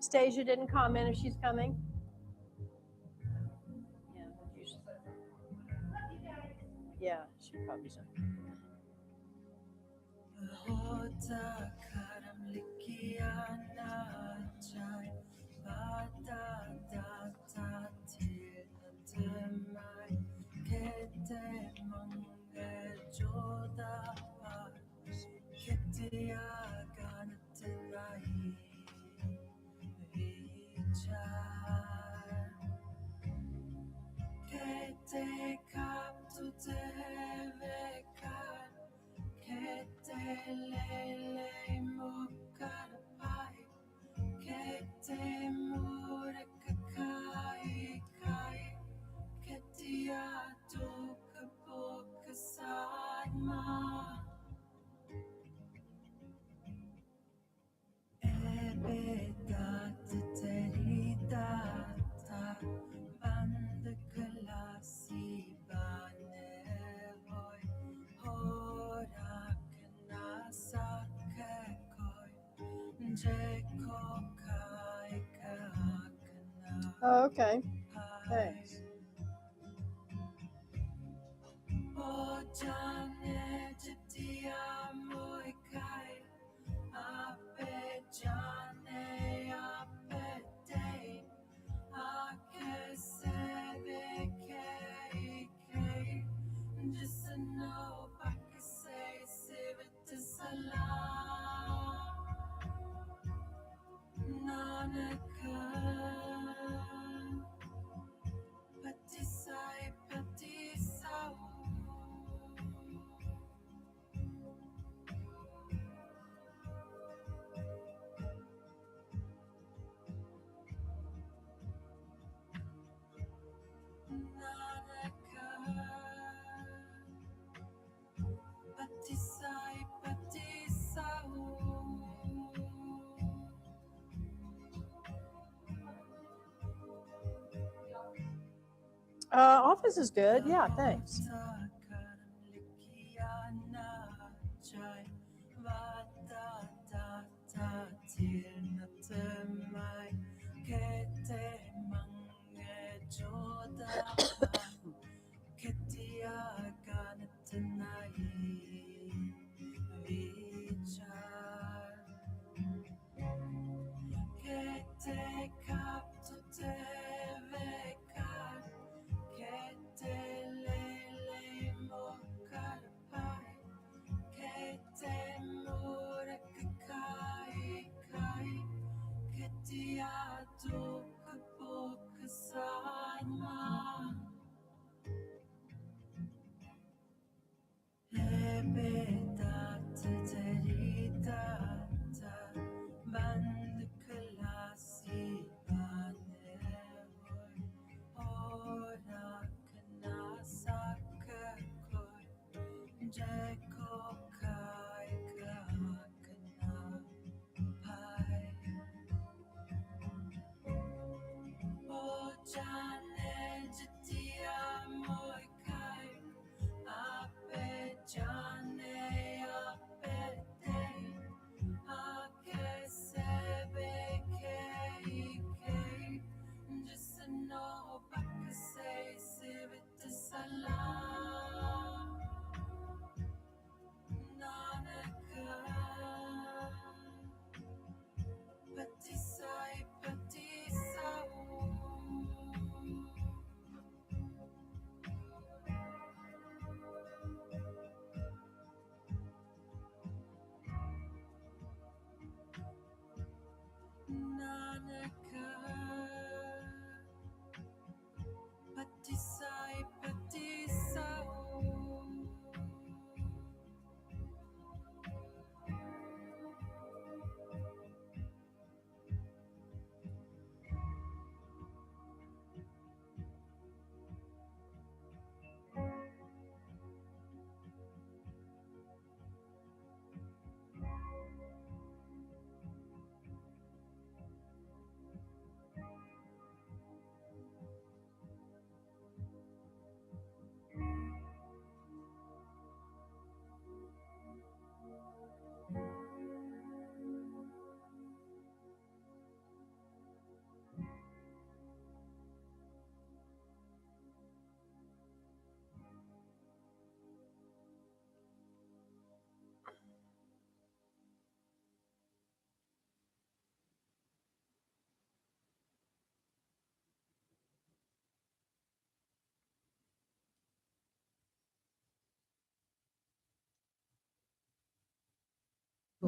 Stasia didn't comment if she's coming. Yeah, she probably should. Oh, okay. Thanks. Office is good. Yeah, thanks.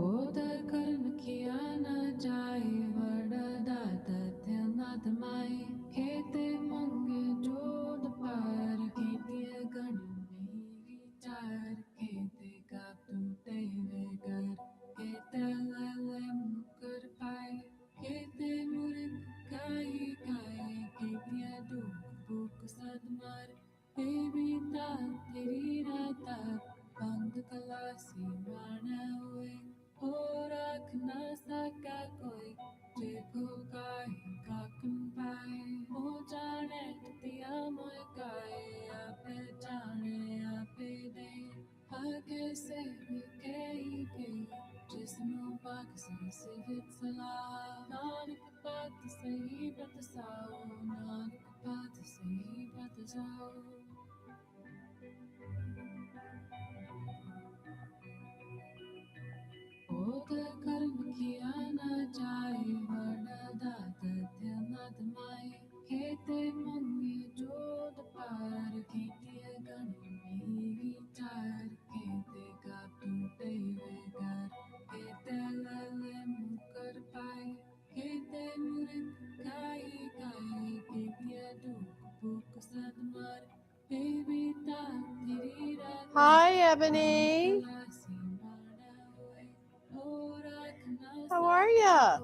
उधर कर्म किया न जाए वरदा तथ्य नादमाए खेते मंगे जोद पार खेतिय गण में विचार खेते का टूटे वे घर खेते लले मुकर पाए खेते मुर्ग गाई गाए खेतिय दुख बुक सदमार बेबीता तेरी राता बंद कलासी माना हुए और आखना सका कोई जेको गाय काकन पाए हो जाने दिया मोय गाए आपे जाने आपे दे आगे से के जिसनो पाक से सिवित सला नानक पात सही बत साओ नानक पात सही बत जाओ उधर कर्म किया न जाए वरदा तथ्य नादमाए खेते मंगे जोद पार खेतिय गण में विचार खेते का टूटे वे घर खेते लले मुकर पाए खेते मुर्ग गाई गाई खेतिय दुख बुक सदमार बेबीता तेरी रात Hi, Ebony. How are ya?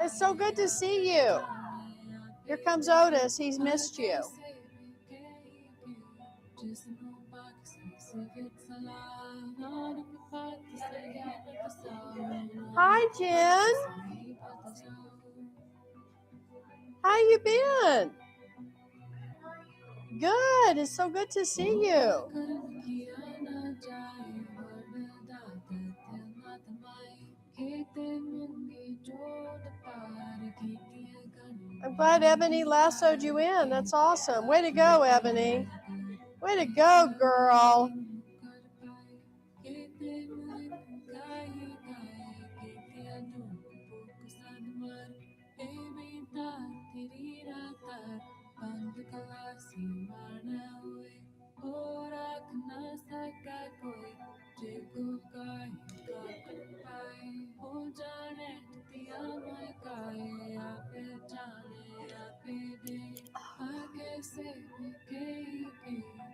It's so good to see you. Here comes Otis. He's missed you. Hi, Jen. How you been? Good. It's so good to see you. I'm glad Ebony lassoed you in. That's awesome. Way to go, Ebony. Way to go, girl.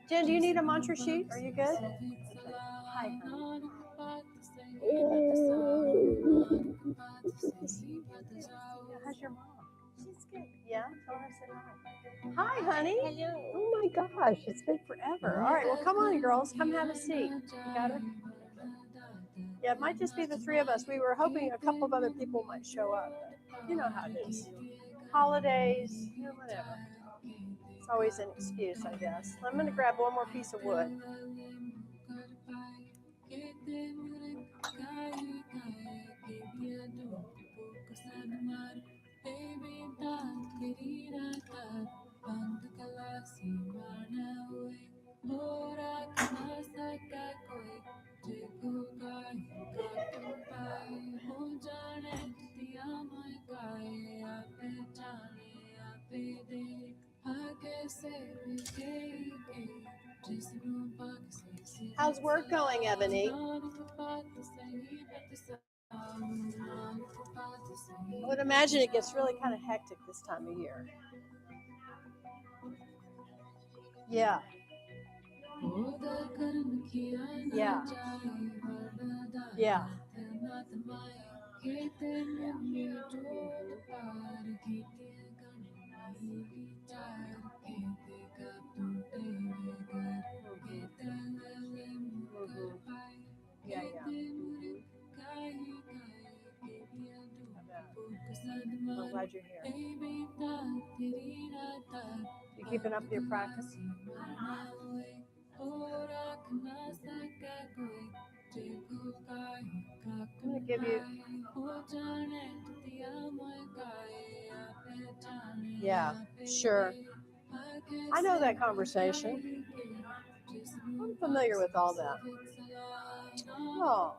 Jen, do you need a mantra sheet? Are you good? Okay. Hi, honey. How's your mom? She's good. Yeah? Tell her I said hi. Hi, honey. Hello. Oh my gosh, it's been forever. All right, well, come on, girls. Come have a seat. You got her? Yeah, it might just be the three of us. We were hoping a couple of other people might show up. But you know how it is. Holidays, whatever. It's always an excuse, I guess. I'm going to grab one more piece of wood. How's work going, Ebony? I would imagine it gets really kind of hectic this time of year. Yeah. Yeah. Yeah. Yeah, yeah. I'm glad you're here. You keeping up with your practice? I'm going to give you... Yeah, sure. I know that conversation. I'm familiar with all that. Oh.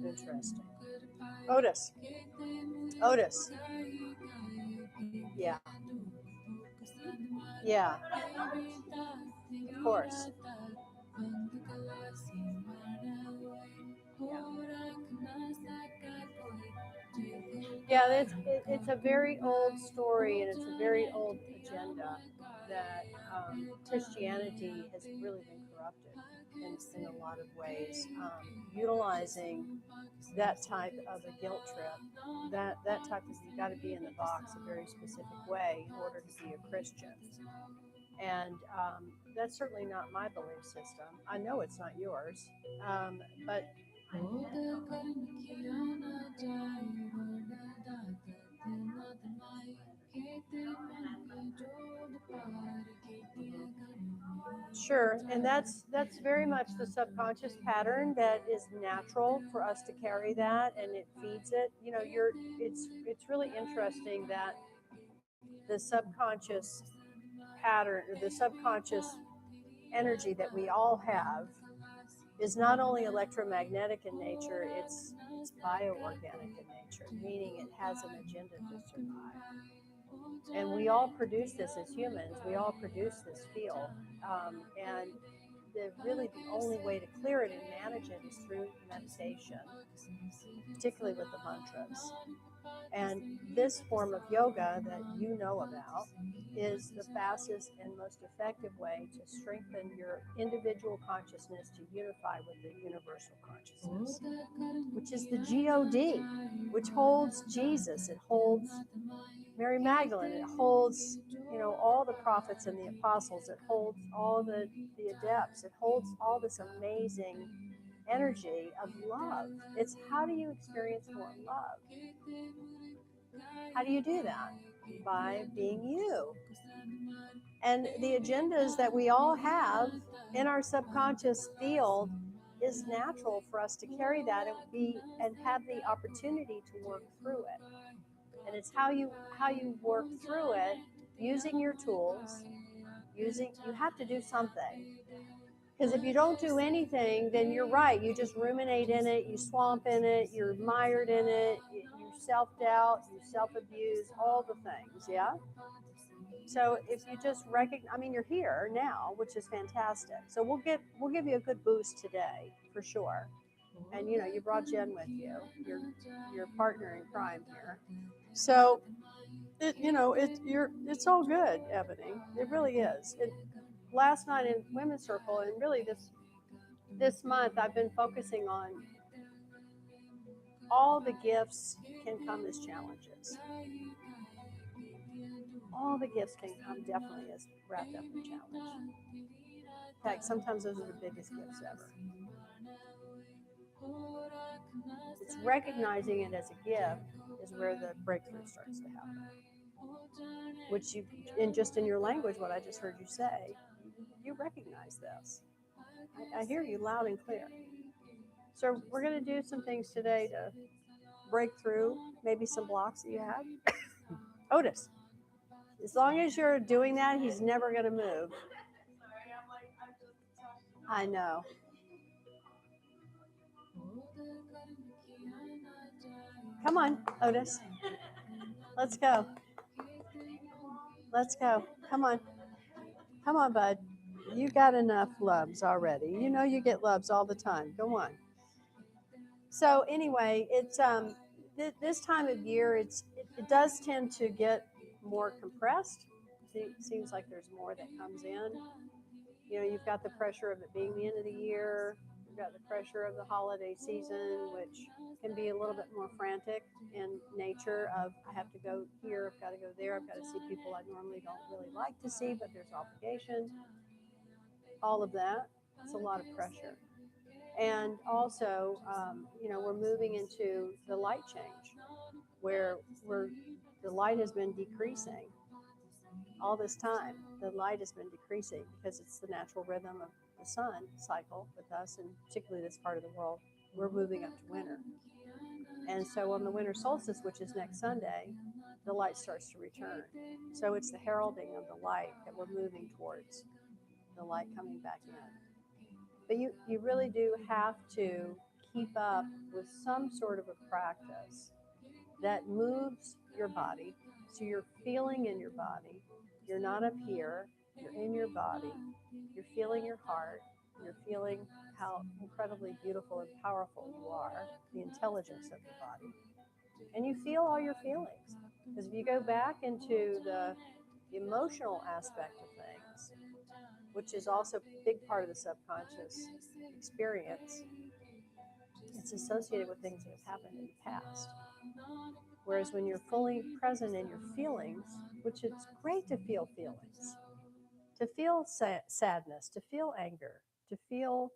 Interesting. Otis. Otis. Yeah. Yeah. Of course. Yeah, it's a very old story and it's a very old agenda that Christianity has really been corrupted in a lot of ways, utilizing that type of a guilt trip. That type of, you got to be in the box a very specific way in order to be a Christian. And that's certainly not my belief system. I know it's not yours, but sure, and that's very much the subconscious pattern that is natural for us to carry that, and it feeds it. You know, it's really interesting that the subconscious pattern or the subconscious energy that we all have is not only electromagnetic in nature, it's bioorganic in nature, meaning it has an agenda to survive. And we all produce this as humans. We all produce this field, and really the only way to clear it and manage it is through meditation, particularly with the mantras. And this form of yoga that you know about is the fastest and most effective way to strengthen your individual consciousness to unify with the universal consciousness, which is the God, which holds Jesus. It holds Mary Magdalene. It holds, all the prophets and the apostles. It holds all the adepts. It holds all this amazing energy of love. It's how do you experience more love? How do you do that? By being you. And the agendas that we all have in our subconscious field is natural for us to carry that and have the opportunity to work through it. And it's how you work through it using your tools. You have to do something. Because if you don't do anything, then you're right. You just ruminate in it, you swamp in it, you're mired in it, you self-doubt, you self-abuse, all the things, yeah? So if you just recognize, you're here now, which is fantastic. So we'll give you a good boost today, for sure. And, you brought Jen with you, your partner in crime here. So, it's all good, Ebony. It really is. Last night in Women's Circle, and really this month, I've been focusing on all the gifts can come as challenges. All the gifts can come definitely as wrapped up in challenge. In fact, sometimes those are the biggest gifts ever. It's recognizing it as a gift is where the breakthrough starts to happen. Which in your language, what I just heard you say, you recognize this. I hear you loud and clear. So we're going to do some things today to break through maybe some blocks that you have. Otis, as long as you're doing that, he's never going to move. I know. Come on, Otis. Let's go. Let's go. Come on. Come on, bud. You got enough loves already. You know you get loves all the time. Go on. So anyway, it's this time of year, it does tend to get more compressed. It seems like there's more that comes in. You've got the pressure of it being the end of the year. You've got the pressure of the holiday season, which can be a little bit more frantic in nature of I have to go here, I've got to go there, I've got to see people I normally don't really like to see, but there's obligation. All of that. It's a lot of pressure. And also, we're moving into the light change where the light has been decreasing all this time. The light has been decreasing because it's the natural rhythm of the sun cycle with us, and particularly this part of the world we're moving up to winter. And so on the winter solstice, which is next Sunday, the light starts to return. So it's the heralding of the light that we're moving towards, the light coming back in. But you really do have to keep up with some sort of a practice that moves your body. So you're feeling in your body. You're not up here. You're in your body. You're feeling your heart. You're feeling how incredibly beautiful and powerful you are, the intelligence of your body. And you feel all your feelings. Because if you go back into the emotional aspect of things, which is also a big part of the subconscious experience, it's associated with things that have happened in the past. Whereas when you're fully present in your feelings, which it's great to feel feelings, to feel sadness, to feel anger, to feel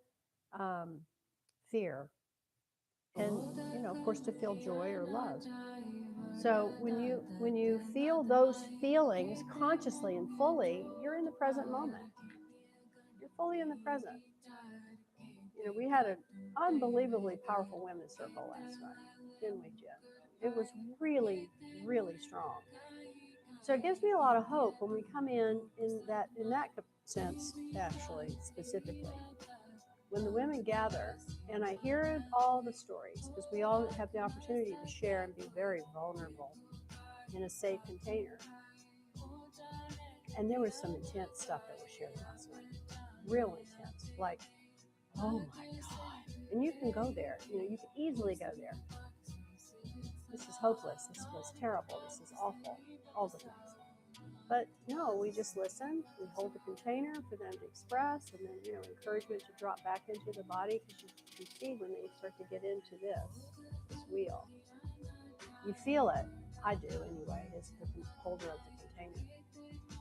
fear, and of course, to feel joy or love. So when you feel those feelings consciously and fully, you're in the present moment. You're fully in the present. We had an unbelievably powerful women's circle last night, didn't we, Jen? It was really, really strong. So it gives me a lot of hope when we come in that sense, actually, specifically. When the women gather, and I hear all the stories, because we all have the opportunity to share and be very vulnerable in a safe container. And there was some intense stuff that was shared last night. Real intense. Like, oh my God. And you can go there. You can easily go there. This is hopeless. This was terrible. This is awful. All the things. But no, we just listen. We hold the container for them to express, and then encouragement to drop back into the body, because you see when they start to get into this wheel, you feel it. I do anyway, as the holder of the container.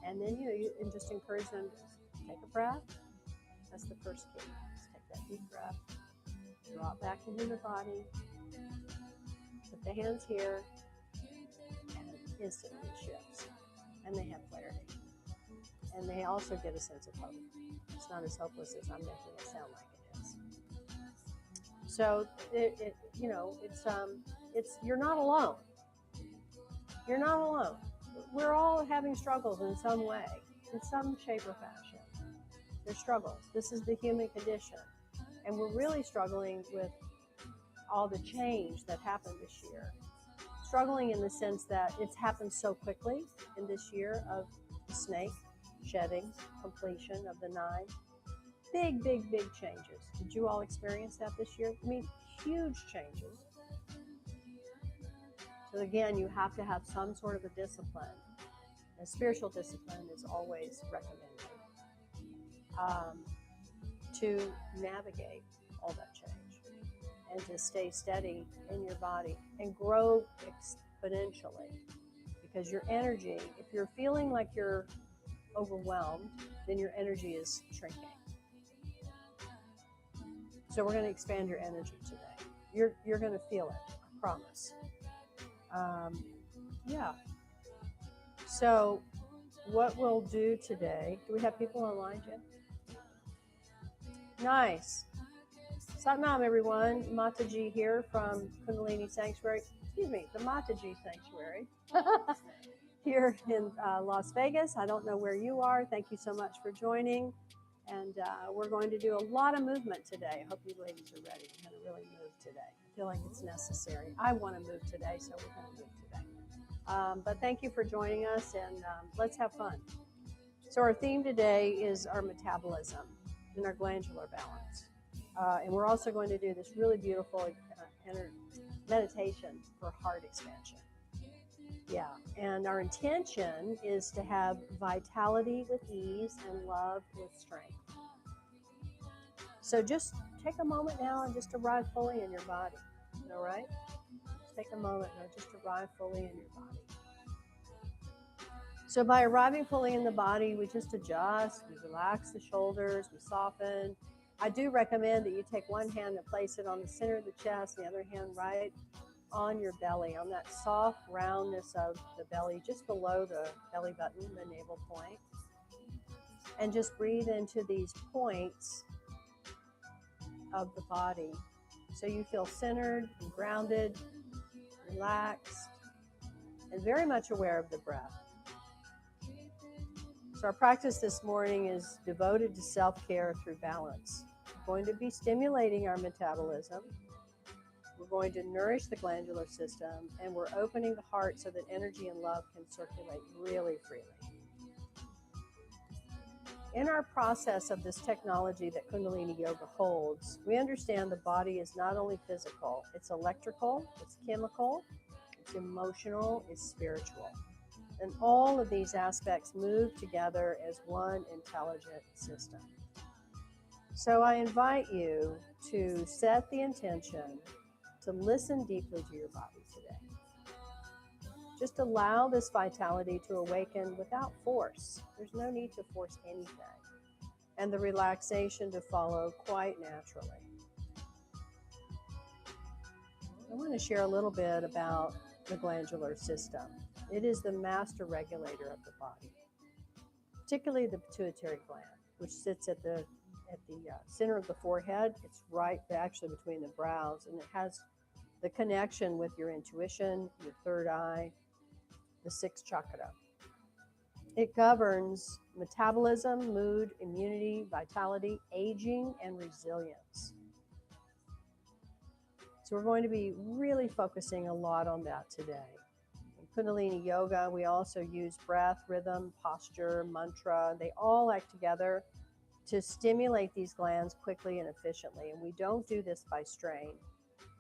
And then you just encourage them to take a breath. That's the first key. Just take that deep breath, drop back into the body, put the hands here, and it instantly shifts. And they have clarity. And they also get a sense of hope. It's not as hopeless as I'm making it sound like it is. So it's you're not alone. You're not alone. We're all having struggles in some way, in some shape or fashion. There's struggles. This is the human condition. And we're really struggling with all the change that happened this year. Struggling in the sense that it's happened so quickly in this year of the snake shedding, completion of the 9. Big, big, big changes. Did you all experience that this year? I mean, huge changes. So again, you have to have some sort of a discipline. And spiritual discipline is always recommended to navigate all that change and to stay steady in your body and grow exponentially. Because your energy, if you're feeling like you're overwhelmed, then your energy is shrinking. So we're going to expand your energy today. You're going to feel it, I promise. Yeah. So what we'll do today, do we have people online, Jen? Nice. Satnam, everyone. Mataji here from Kundalini Sanctuary. Excuse me, the Mataji Sanctuary. Here in Las Vegas. I don't know where you are. Thank you so much for joining. And we're going to do a lot of movement today. I hope you ladies are ready. We're going to really move today. I feel like it's necessary. I want to move today, so we're going to move today. But thank you for joining us, and let's have fun. So our theme today is our metabolism and our glandular balance. And we're also going to do this really beautiful meditation for heart expansion. Yeah, and our intention is to have vitality with ease and love with strength. So just take a moment now and just arrive fully in your body, all right? Just take a moment now, just arrive fully in your body. So by arriving fully in the body, we just adjust, we relax the shoulders, we soften. I do recommend that you take one hand and place it on the center of the chest, the other hand right on your belly, on that soft roundness of the belly, just below the belly button, the navel point. And just breathe into these points of the body, so you feel centered and grounded, relaxed, and very much aware of the breath. So our practice this morning is devoted to self-care through balance. We're going to be stimulating our metabolism. We're going to nourish the glandular system, and we're opening the heart so that energy and love can circulate really freely. In our process of this technology that Kundalini Yoga holds, we understand the body is not only physical, it's electrical, it's chemical, it's emotional, it's spiritual. And all of these aspects move together as one intelligent system. So I invite you to set the intention to listen deeply to your body today. Just allow this vitality to awaken without force. There's no need to force anything. And the relaxation to follow quite naturally. I want to share a little bit about the glandular system. It is the master regulator of the body, particularly the pituitary gland, which sits at the center of the forehead. It's right actually between the brows, and it has the connection with your intuition, your third eye, the sixth chakra. It governs metabolism, mood, immunity, vitality, aging, and resilience. So we're going to be really focusing a lot on that today. In Kundalini Yoga, we also use breath, rhythm, posture, mantra. They all act together to stimulate these glands quickly and efficiently. And we don't do this by strain,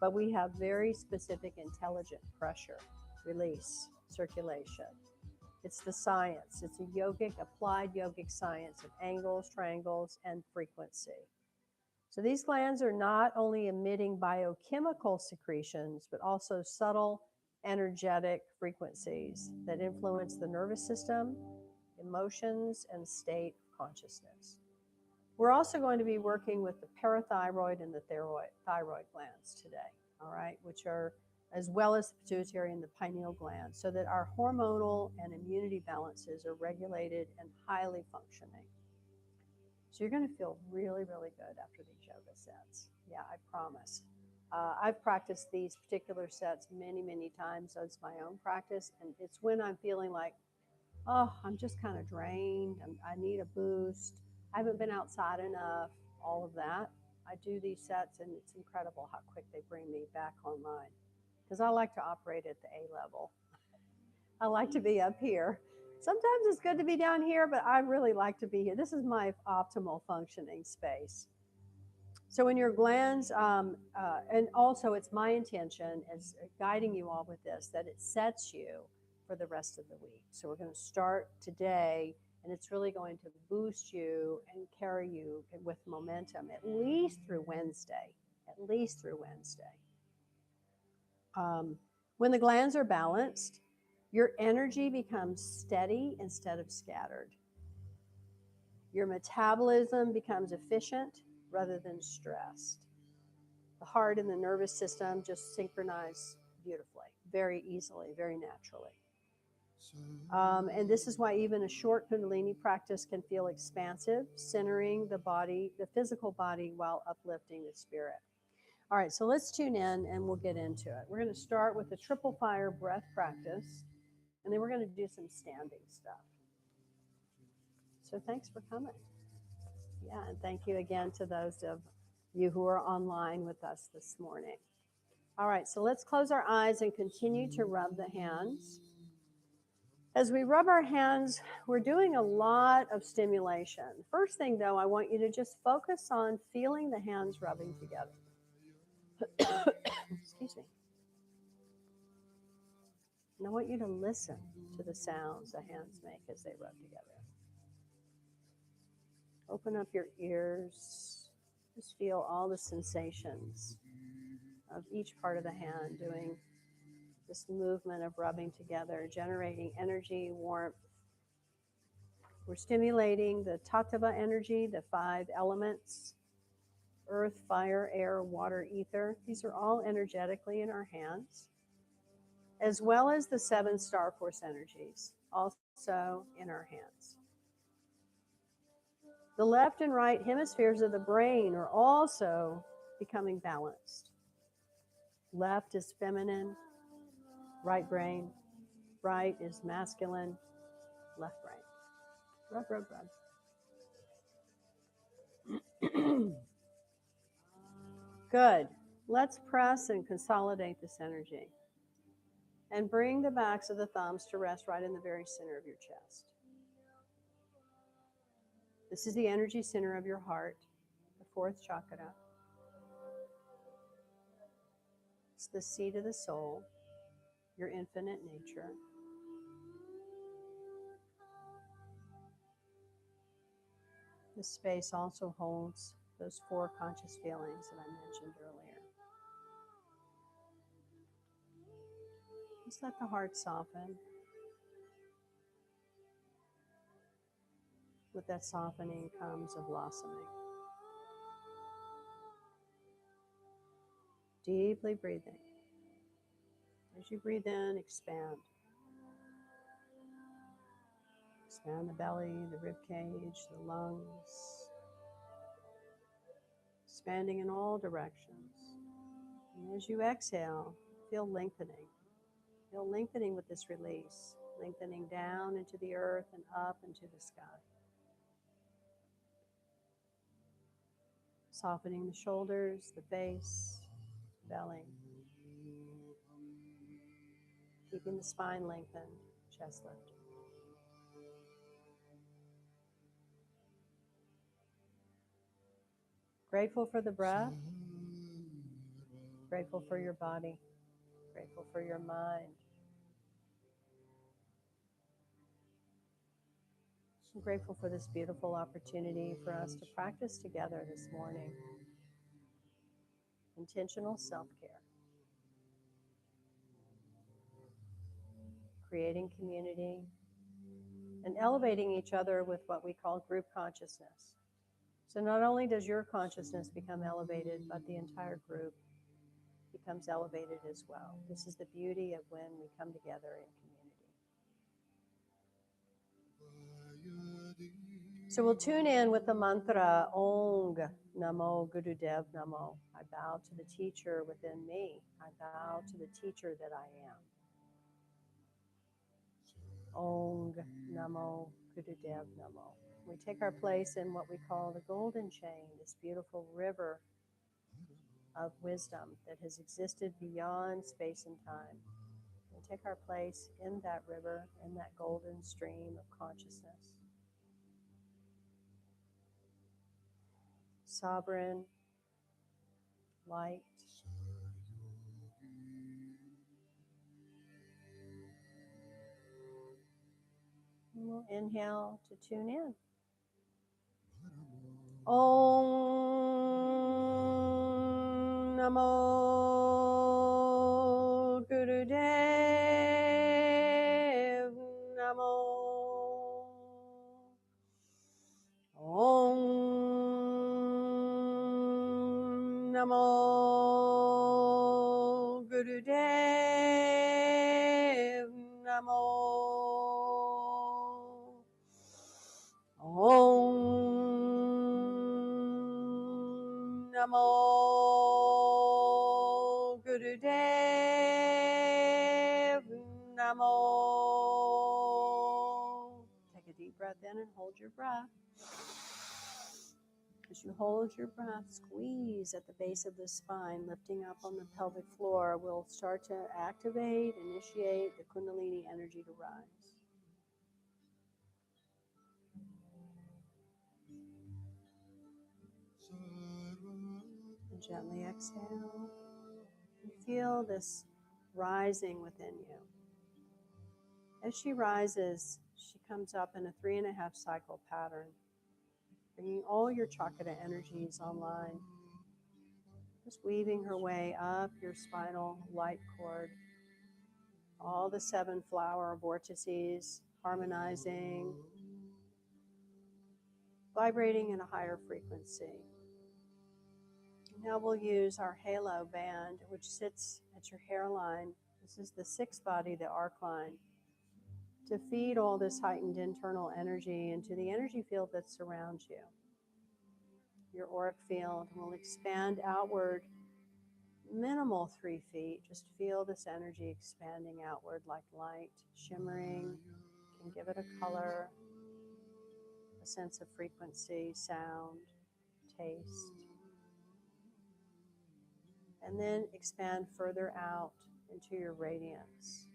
but we have very specific intelligent pressure, release, circulation. It's the science. It's a applied yogic science of angles, triangles, and frequency. So these glands are not only emitting biochemical secretions, but also subtle energetic frequencies that influence the nervous system, emotions, and state of consciousness. We're also going to be working with the parathyroid and the thyroid glands today, all right, which are as well as the pituitary and the pineal gland, so that our hormonal and immunity balances are regulated and highly functioning. So you're going to feel really, really good after these yoga sets. Yeah, I promise. I've practiced these particular sets many, many times as my own practice, and it's when I'm feeling like, oh, I'm just kind of drained, I need a boost, I haven't been outside enough, all of that. I do these sets, and it's incredible how quick they bring me back online, because I like to operate at the A level. I like to be up here. Sometimes it's good to be down here, but I really like to be here. This is my optimal functioning space. So in your glands, and also it's my intention as guiding you all with this, that it sets you for the rest of the week. So we're going to start today, and it's really going to boost you and carry you with momentum, at least through Wednesday. When the glands are balanced, your energy becomes steady instead of scattered. Your metabolism becomes efficient rather than stressed. The heart and the nervous system just synchronize beautifully, very easily, very naturally. And this is why even a short Kundalini practice can feel expansive, centering the body, the physical body, while uplifting the spirit. All right, so let's tune in and we'll get into it. We're going to start with the triple fire breath practice, and then we're going to do some standing stuff. So thanks for coming. Yeah, and thank you again to those of you who are online with us this morning. All right, so let's close our eyes and continue to rub the hands. As we rub our hands, we're doing a lot of stimulation. First thing, though, I want you to just focus on feeling the hands rubbing together. Excuse me. And I want you to listen to the sounds the hands make as they rub together. Open up your ears. Just feel all the sensations of each part of the hand doing this movement of rubbing together, generating energy, warmth. We're stimulating the tattva energy, the 5 elements: earth, fire, air, water, ether. These are all energetically in our hands, as well as the 7 star force energies, also in our hands. The left and right hemispheres of the brain are also becoming balanced. Left is feminine, right brain. Right is masculine, left brain. Rub, rub, rub. Good. Let's press and consolidate this energy. And bring the backs of the thumbs to rest right in the very center of your chest. This is the energy center of your heart, the fourth chakra. It's the seat of the soul, your infinite nature. This space also holds those four conscious feelings that I mentioned earlier. Just let the heart soften. With that softening comes a blossoming. Deeply breathing. As you breathe in, expand. Expand the belly, the rib cage, the lungs. Expanding in all directions. And as you exhale, feel lengthening. Feel lengthening with this release. Lengthening down into the earth and up into the sky. Softening the shoulders, the face, belly. Keeping the spine lengthened, chest lifted. Grateful for the breath. Grateful for your body. Grateful for your mind. I'm grateful for this beautiful opportunity for us to practice together this morning. Intentional self-care. Creating community and elevating each other with what we call group consciousness. So not only does your consciousness become elevated, but the entire group becomes elevated as well. This is the beauty of when we come together in community. So we'll tune in with the mantra Ong Namo Gurudev Namo. I bow to the teacher within me. I bow to the teacher that I am. Ong Namo Gurudev Namo. We take our place in what we call the golden chain, this beautiful river of wisdom that has existed beyond space and time. We take our place in that river, in that golden stream of consciousness. Sovereign, light. And we'll inhale to tune in. Om Namo Gurudev Namo. Om Namo Gurudev Namo. Om Namo Gurudev Namo. Take a deep breath in and hold your breath. As you hold your breath, squeeze at the base of the spine, lifting up on the pelvic floor. We'll start to activate, initiate the Kundalini energy to rise. And gently exhale. You feel this rising within you. As she rises, she comes up in a 3.5 cycle pattern, bringing all your chakra energies online. Just weaving her way up your spinal light cord, all the 7 flower vortices, harmonizing, vibrating in a higher frequency. Now we'll use our halo band, which sits at your hairline. This is the 6th body, the arc line, to feed all this heightened internal energy into the energy field that surrounds you. Your auric field will expand outward minimal 3 feet. Just feel this energy expanding outward like light, shimmering. You can give it a color, a sense of frequency, sound, taste. And then expand further out into your radiance.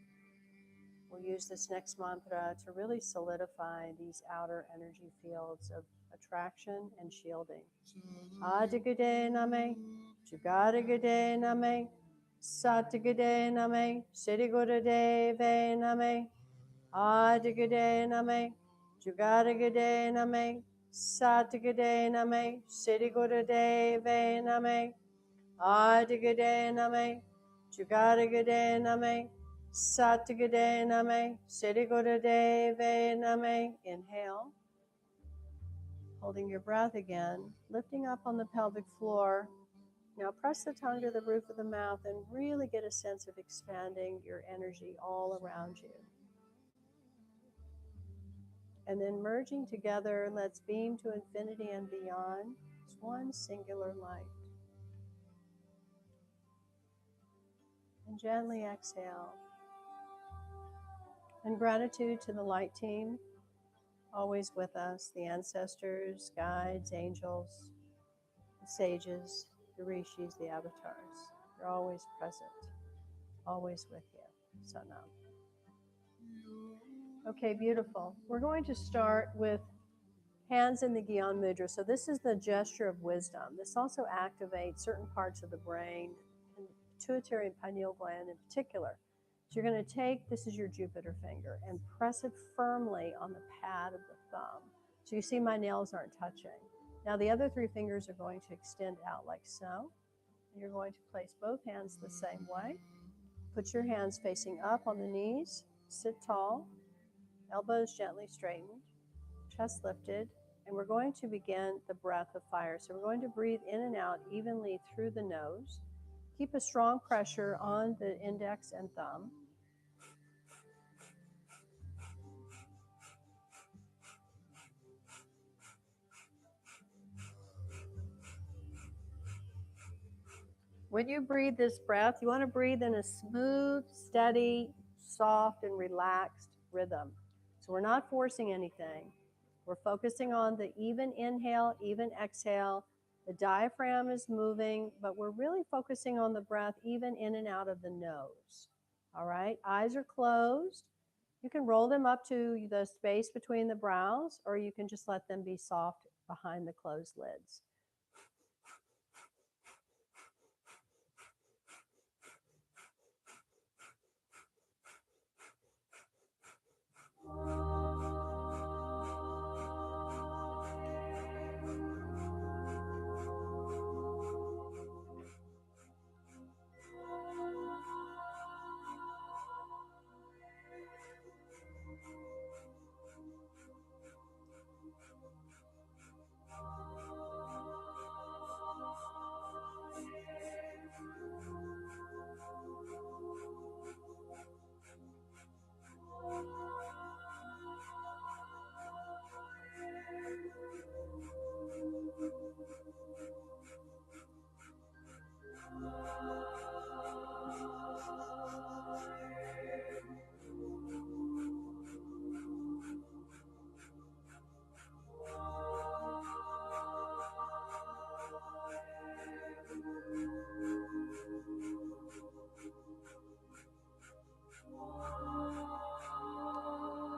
We'll use this next mantra to really solidify these outer energy fields of attraction and shielding. Adigade name, Jugadagade name, Satagade name, Siddhigodade name, Adigade name, Jugadagade name, Satagade name, Siddhigodade name, Adigade name, Jugadagade name, Satagade name, Siddhigodade name. Inhale. Holding your breath again, lifting up on the pelvic floor. Now press the tongue to the roof of the mouth and really get a sense of expanding your energy all around you. And then merging together, let's beam to infinity and beyond. It's one singular light. And gently exhale. And gratitude to the light team, always with us, the ancestors, guides, angels, the sages, the rishis, the avatars. They're always present, always with you. Sanam. Okay, beautiful. We're going to start with hands in the Gyan Mudra. So this is the gesture of wisdom. This also activates certain parts of the brain, and pituitary and pineal gland in particular. So you're going to take, this is your Jupiter finger, and press it firmly on the pad of the thumb. So you see my nails aren't touching. Now the other 3 fingers are going to extend out like so. And you're going to place both hands the same way. Put your hands facing up on the knees. Sit tall. Elbows gently straightened. Chest lifted. And we're going to begin the breath of fire. So we're going to breathe in and out evenly through the nose. Keep a strong pressure on the index and thumb. When you breathe this breath, you want to breathe in a smooth, steady, soft, and relaxed rhythm. So we're not forcing anything. We're focusing on the even inhale, even exhale. The diaphragm is moving, but we're really focusing on the breath even in and out of the nose. All right, eyes are closed. You can roll them up to the space between the brows, or you can just let them be soft behind the closed lids.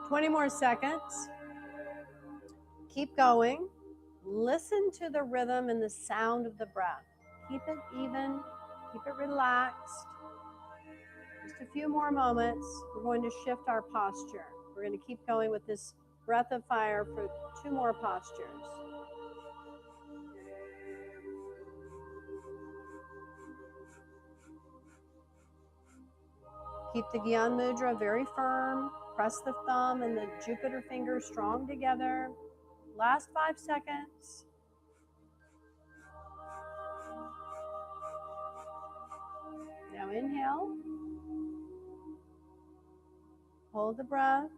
Twenty more seconds. Keep going. Listen to the rhythm and the sound of the breath. Keep it even, keep it relaxed. Just a few more moments. We're going to shift our posture. We're going to keep going with this breath of fire for 2 more postures. Keep the Gyan Mudra very firm. Press the thumb and the Jupiter finger strong together. Last 5 seconds. Now inhale. Hold the breath.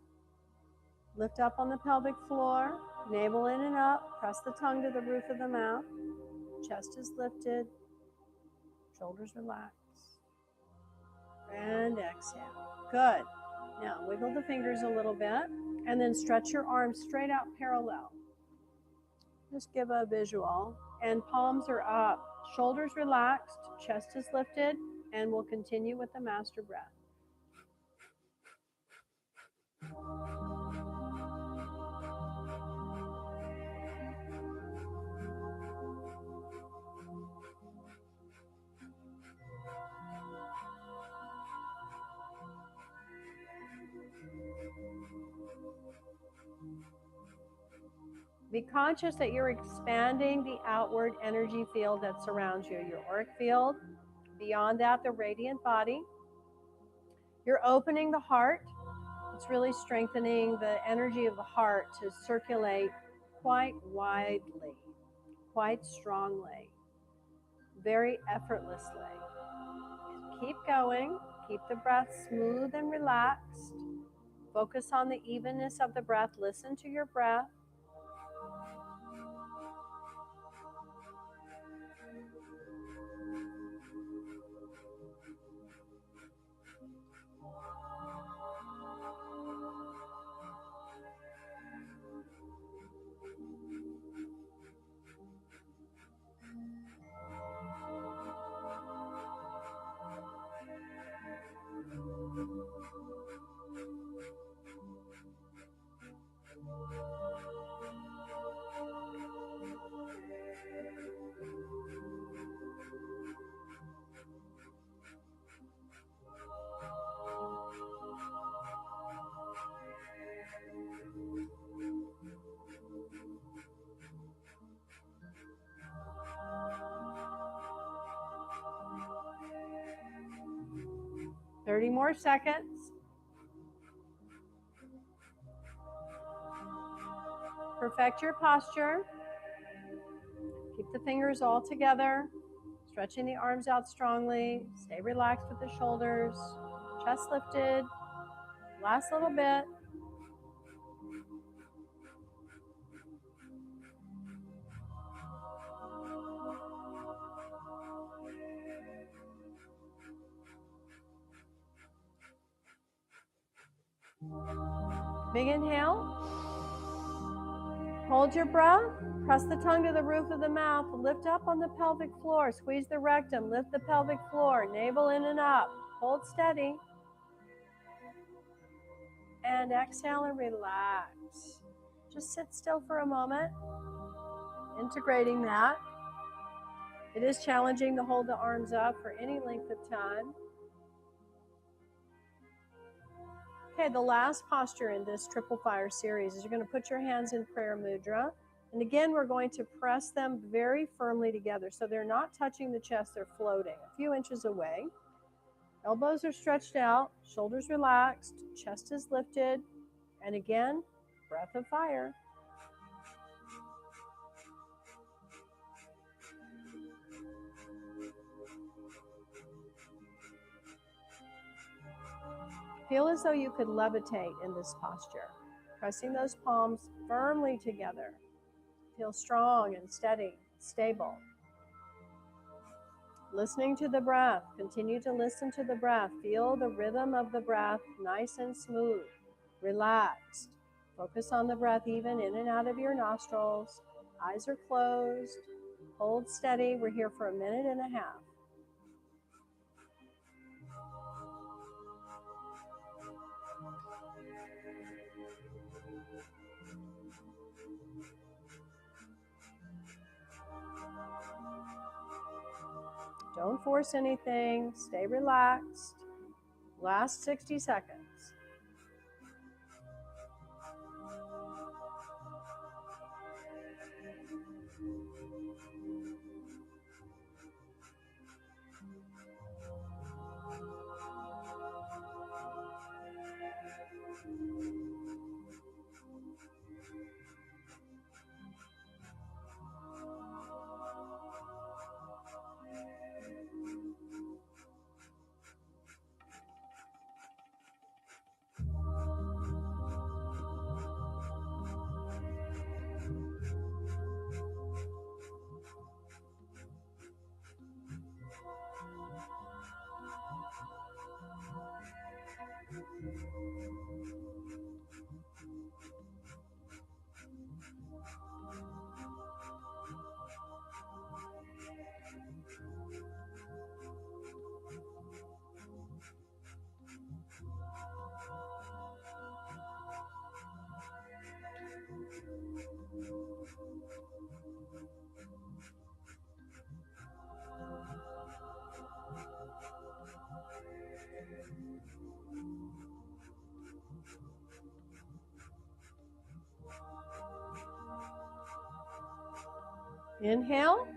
Lift up on the pelvic floor. Navel in and up. Press the tongue to the roof of the mouth. Chest is lifted. Shoulders relax. And exhale. Good. Now wiggle the fingers a little bit and then stretch your arms straight out parallel. Just give a visual. And palms are up. Shoulders relaxed. Chest is lifted. And we'll continue with the master breath. Be conscious that you're expanding the outward energy field that surrounds you, your auric field. Beyond that, the radiant body. You're opening the heart. It's really strengthening the energy of the heart to circulate quite widely, quite strongly, very effortlessly. Keep going. Keep the breath smooth and relaxed. Focus on the evenness of the breath. Listen to your breath. Thirty more seconds. Perfect your posture. Keep the fingers all together. Stretching the arms out strongly. Stay relaxed with the shoulders. Chest lifted. Last little bit. Big inhale. Hold your breath. Press the tongue to the roof of the mouth. Lift up on the pelvic floor. Squeeze the rectum. Lift the pelvic floor. Navel in and up. Hold steady. And exhale and relax. Just sit still for a moment. Integrating that. It is challenging to hold the arms up for any length of time. Okay, the last posture in this triple fire series is you're going to put your hands in prayer mudra. And again, we're going to press them very firmly together. So they're not touching the chest, they're floating a few inches away. Elbows are stretched out, shoulders relaxed, chest is lifted. And again, breath of fire. Feel as though you could levitate in this posture, pressing those palms firmly together. Feel strong and steady, stable. Listening to the breath. Continue to listen to the breath. Feel the rhythm of the breath, nice and smooth, relaxed. Focus on the breath even in and out of your nostrils. Eyes are closed. Hold steady. We're here for 1.5 minutes. Don't force anything. Stay relaxed. Last 60 seconds. Inhale.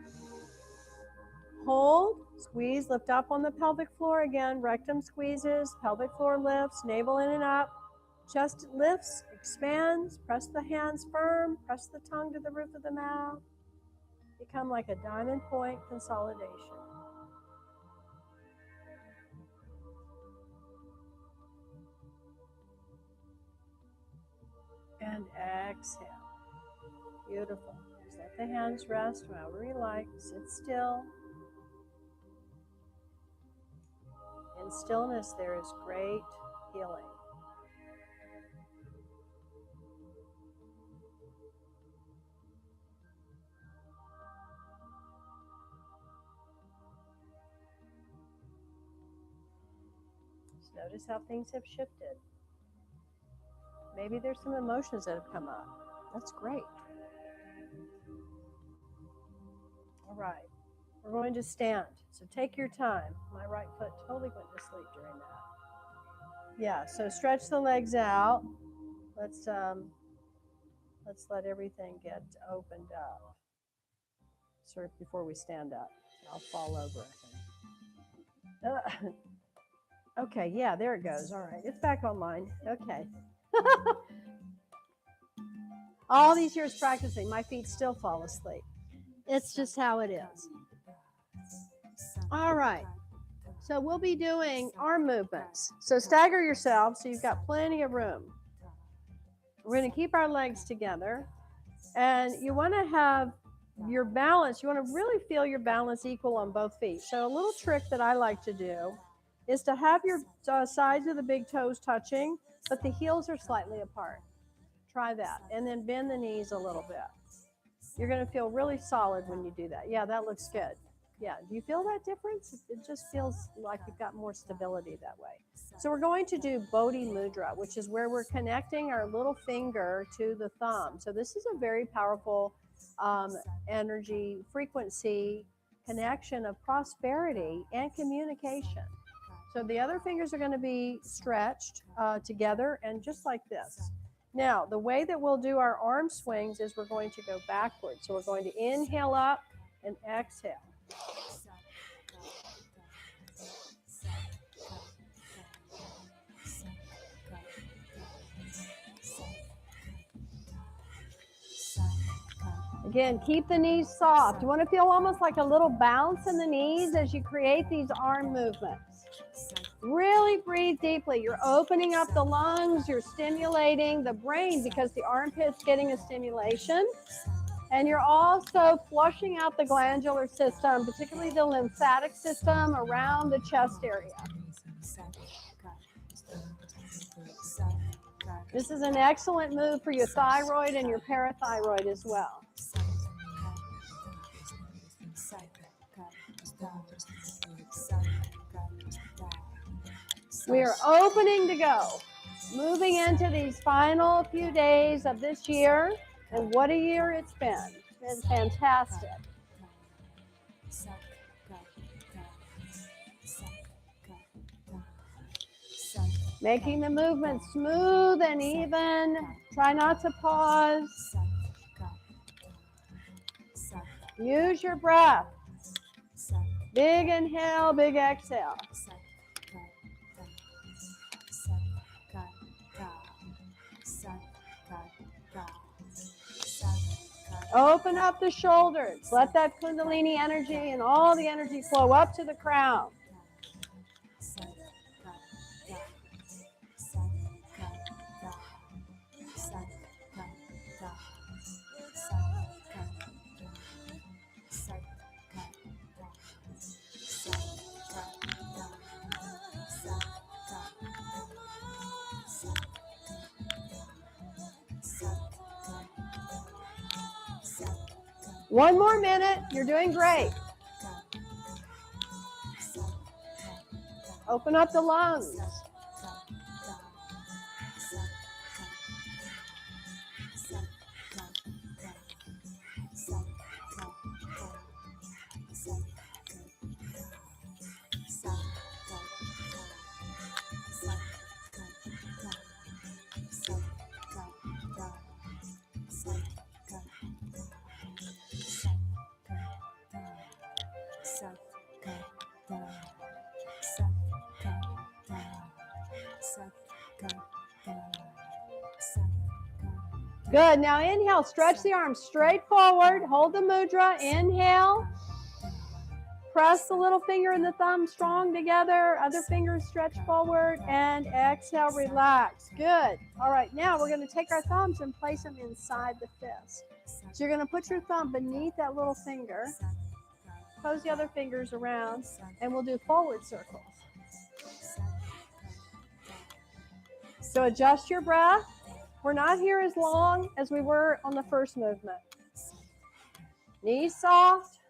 Hold. Squeeze. Lift up on the pelvic floor again. Rectum squeezes. Pelvic floor lifts. Navel in and up. Chest lifts. Expands. Press the hands firm. Press the tongue to the roof of the mouth. Become like a diamond point consolidation. And exhale. Beautiful. Just let the hands rest however you like. Sit still. In stillness, there is great healing. Just notice how things have shifted. Maybe there's some emotions that have come up. That's great. All right. We're going to stand. So take your time. My right foot totally went to sleep during that. Yeah, so stretch the legs out. Let's let everything get opened up. Sort of before we stand up. I'll fall over, I think. Okay, yeah, there it goes. All right, it's back online. Okay. All these years practicing, my feet still fall asleep. It's just how it is. All right. So we'll be doing arm movements. So stagger yourself so you've got plenty of room. We're going to keep our legs together. And you want to have your balance. You want to really feel your balance equal on both feet. So a little trick that I like to do is to have your sides of the big toes touching, but the heels are slightly apart. Try that. And then bend the knees a little bit. You're going to feel really solid when you do that. Yeah, that looks good. Yeah, do you feel that difference? It just feels like you've got more stability that way. So we're going to do Bodhi Mudra, which is where we're connecting our little finger to the thumb. So this is a very powerful energy frequency connection of prosperity and communication. So the other fingers are going to be stretched together and just like this. Now, the way that we'll do our arm swings is we're going to go backwards. So we're going to inhale up and exhale. Again, keep the knees soft. You want to feel almost like a little bounce in the knees as you create these arm movements. Really breathe deeply. You're opening up the lungs. You're stimulating the brain because the armpit's getting a stimulation. And you're also flushing out the glandular system, particularly the lymphatic system around the chest area. This is an excellent move for your thyroid and your parathyroid as well. We are opening to go, moving into these final few days of this year. And what a year it's been. It's been fantastic. Making the movement smooth and even. Try not to pause. Use your breath. Big inhale, big exhale. Open up the shoulders. Let that Kundalini energy and all the energy flow up to the crown. One more minute. You're doing great. Open up the lungs. Good. Now inhale, stretch the arms straight forward. Hold the mudra. Inhale. Press the little finger and the thumb strong together. Other fingers stretch forward. And exhale, relax. Good. All right, now we're going to take our thumbs and place them inside the fist. So you're going to put your thumb beneath that little finger. Pose the other fingers around. And we'll do forward circles. So adjust your breath. We're not here as long as we were on the first movement. Knees soft.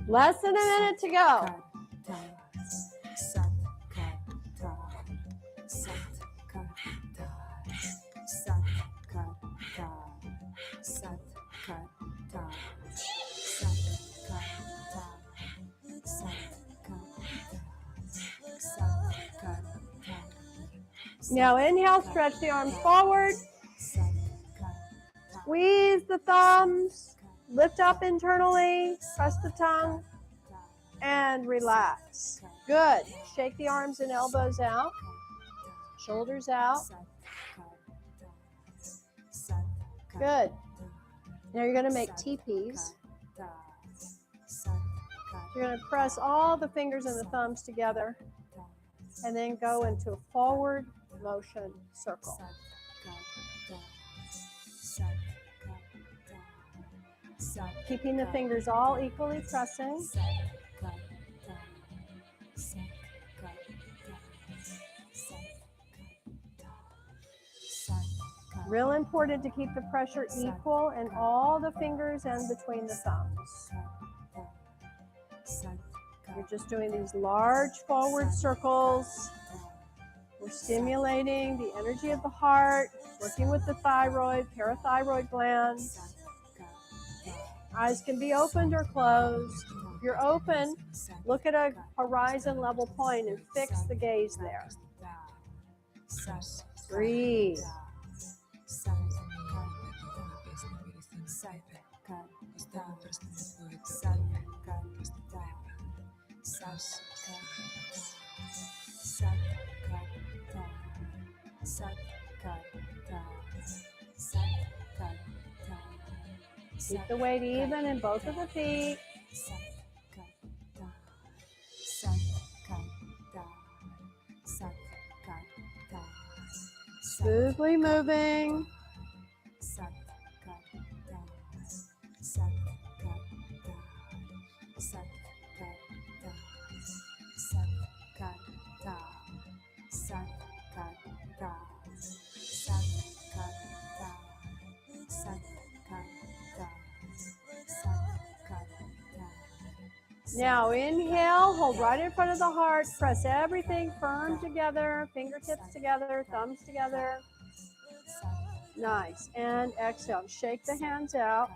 Less than a minute to go. Now inhale, stretch the arms forward. Squeeze the thumbs. Lift up internally. Press the tongue. And relax. Good. Shake the arms and elbows out. Shoulders out. Good. Now you're going to make teepees. You're going to press all the fingers and the thumbs together and then go into a forward motion circle. Keeping the fingers all equally pressing. Real important to keep the pressure equal in all the fingers and between the thumbs. You're just doing these large forward circles. We're stimulating the energy of the heart, working with the thyroid, parathyroid glands. Eyes can be opened or closed. If you're open, look at a horizon level point and fix the gaze there. Breathe. Keep the weight even in both of the feet. Smoothly moving. Now inhale, hold right in front of the heart, press everything firm together, fingertips together, thumbs together. Nice. And exhale, shake the hands out.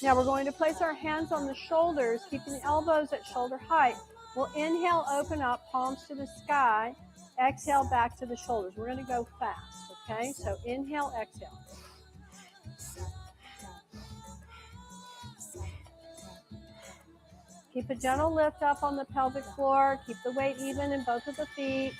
Now we're going to place our hands on the shoulders, keeping the elbows at shoulder height. We'll inhale, open up, palms to the sky. Exhale, back to the shoulders. We're going to go fast, okay? So inhale, exhale. Keep a gentle lift up on the pelvic floor. Keep the weight even in both of the feet.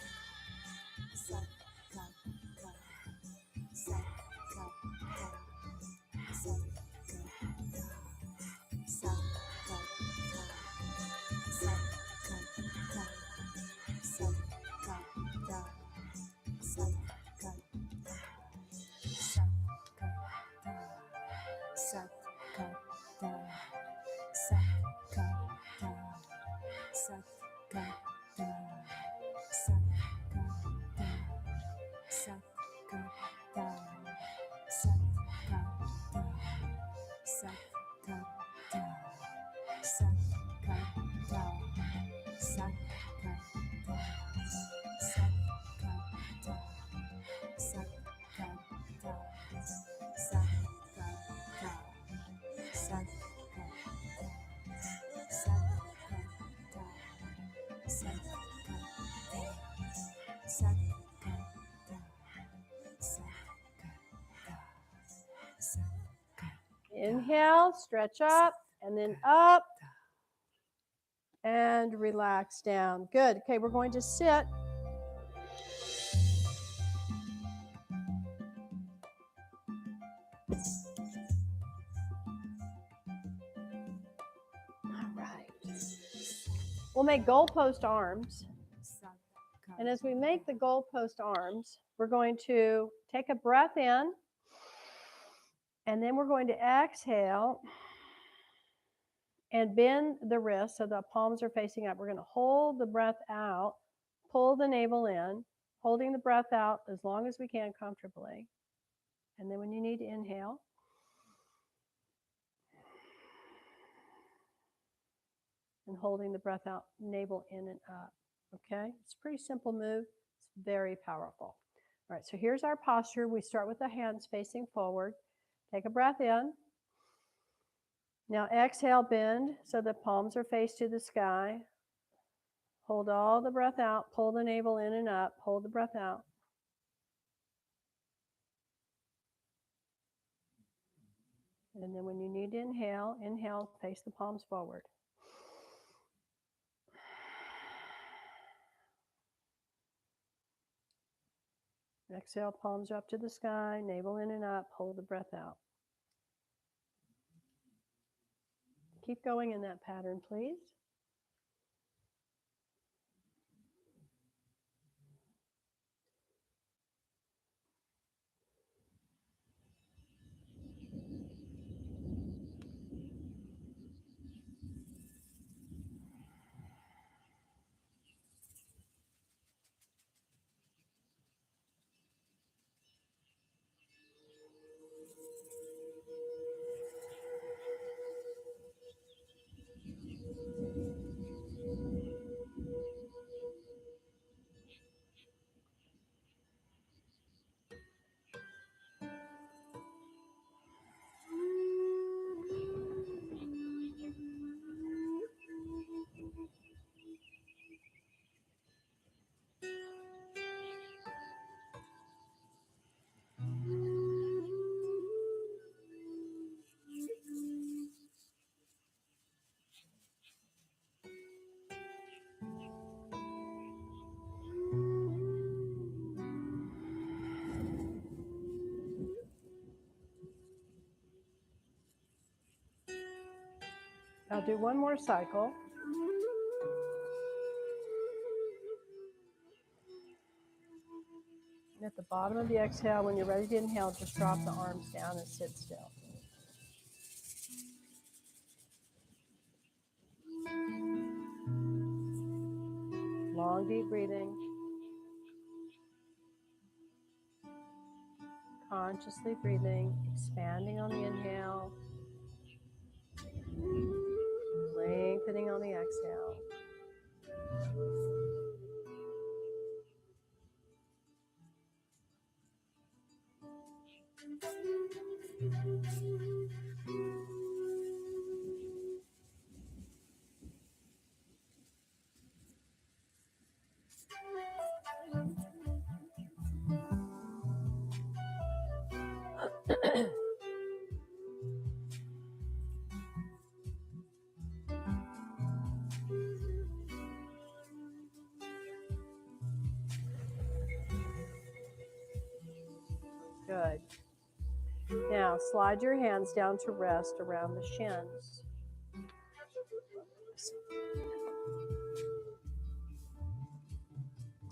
Inhale, stretch up, and then up, and relax down. Good. Okay, we're going to sit. All right. We'll make goalpost arms. And as we make the goalpost arms, we're going to take a breath in, and then we're going to exhale and bend the wrists so the palms are facing up. We're going to hold the breath out, pull the navel in, holding the breath out as long as we can comfortably. And then when you need to inhale, and holding the breath out, navel in and up. Okay? It's a pretty simple move. It's very powerful. All right, so here's our posture. We start with the hands facing forward. Take a breath in. Now exhale, bend so the palms are faced to the sky. Hold all the breath out. Pull the navel in and up. Hold the breath out. And then when you need to inhale, inhale, face the palms forward. Exhale, palms up to the sky, navel in and up, hold the breath out. Keep going in that pattern, please. I'll do one more cycle. And at the bottom of the exhale, when you're ready to inhale, just drop the arms down and sit still. Long, deep breathing. Consciously breathing, expanding on the inhale, lengthening on the exhale. Good. Now slide your hands down to rest around the shins.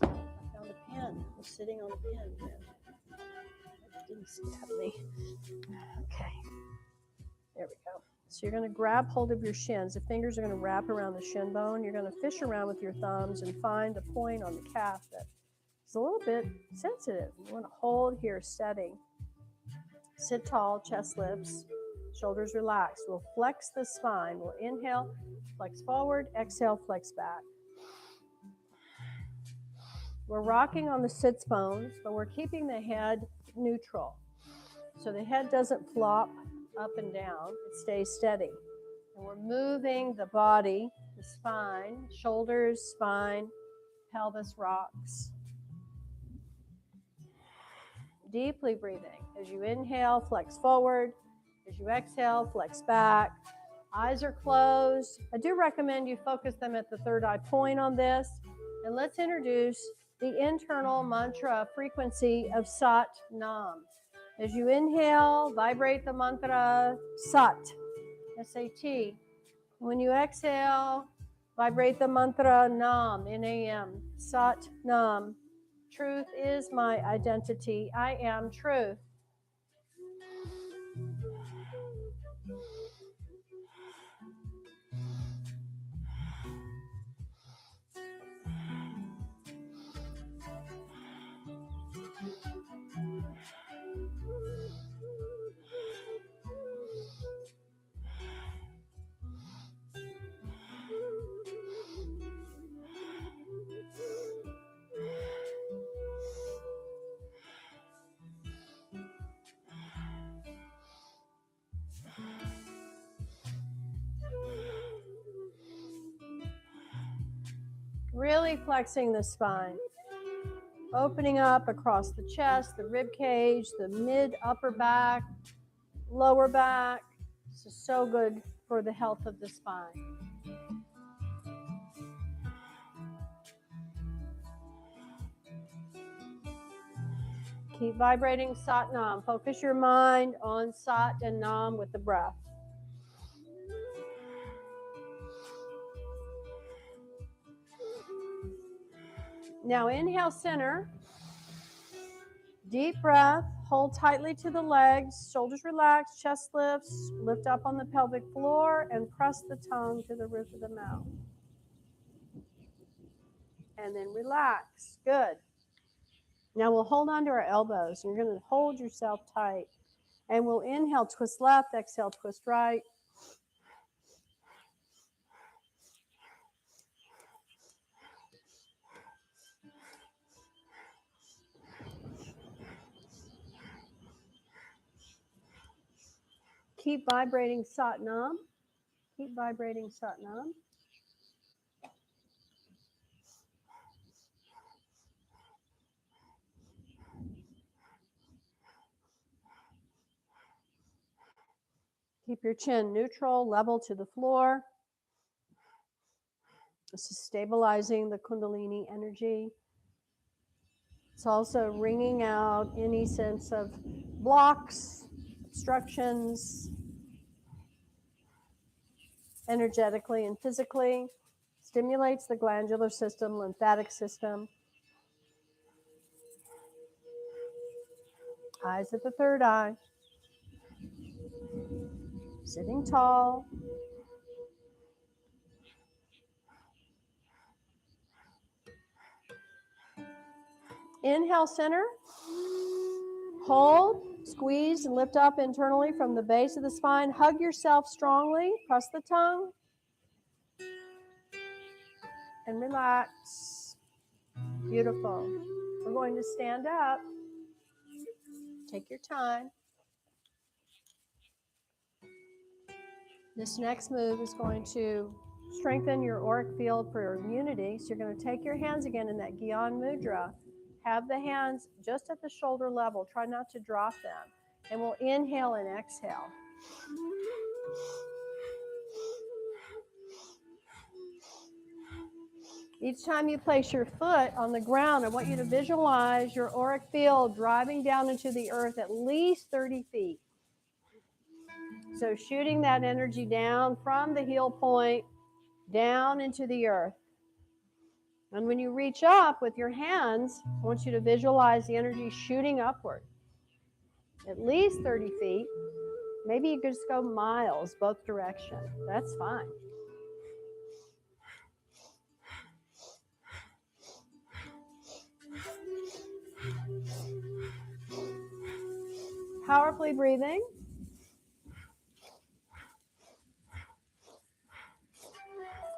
I found a pen. I was sitting on a pen. It didn't stab me. Okay. There we go. So you're going to grab hold of your shins. The fingers are going to wrap around the shin bone. You're going to fish around with your thumbs and find a point on the calf that is a little bit sensitive. You want to hold here, steady. Sit tall, chest lifts, shoulders relaxed. We'll flex the spine. We'll inhale, flex forward, exhale, flex back. We're rocking on the sits bones, but we're keeping the head neutral. So the head doesn't flop up and down, it stays steady. And we're moving the body, the spine, shoulders, spine, pelvis rocks. Deeply breathing. As you inhale, flex forward. As you exhale, flex back. Eyes are closed. I do recommend you focus them at the third eye point on this. And let's introduce the internal mantra frequency of Sat Nam. As you inhale, vibrate the mantra Sat, S-A-T. When you exhale, vibrate the mantra Nam, N-A-M, Sat Nam. Truth is my identity. I am truth. Really flexing the spine. Opening up across the chest, the rib cage, the mid upper back, lower back. This is so good for the health of the spine. Keep vibrating Sat Nam. Focus your mind on Sat and Nam with the breath. Now inhale, center. Deep breath. Hold tightly to the legs. Shoulders relaxed. Chest lifts. Lift up on the pelvic floor and press the tongue to the roof of the mouth. And then relax. Good. Now we'll hold on to our elbows. You're going to hold yourself tight. And we'll inhale, twist left. Exhale, twist right. Keep vibrating Sat Nam. Keep vibrating Sat Nam. Keep your chin neutral, level to the floor. This is stabilizing the Kundalini energy. It's also wringing out any sense of blocks, obstructions, energetically and physically. Stimulates the glandular system, lymphatic system. Eyes at the third eye. Sitting tall. Inhale, center. Hold, squeeze, and lift up internally from the base of the spine. Hug yourself strongly. Press the tongue. And relax. Beautiful. We're going to stand up. Take your time. This next move is going to strengthen your auric field for immunity. So you're going to take your hands again in that Gyan Mudra. Have the hands just at the shoulder level. Try not to drop them. And we'll inhale and exhale. Each time you place your foot on the ground, I want you to visualize your auric field driving down into the earth at least 30 feet. So shooting that energy down from the heel point down into the earth. And when you reach up with your hands, I want you to visualize the energy shooting upward. At least 30 feet. Maybe you could just go miles both directions. That's fine. Powerfully breathing.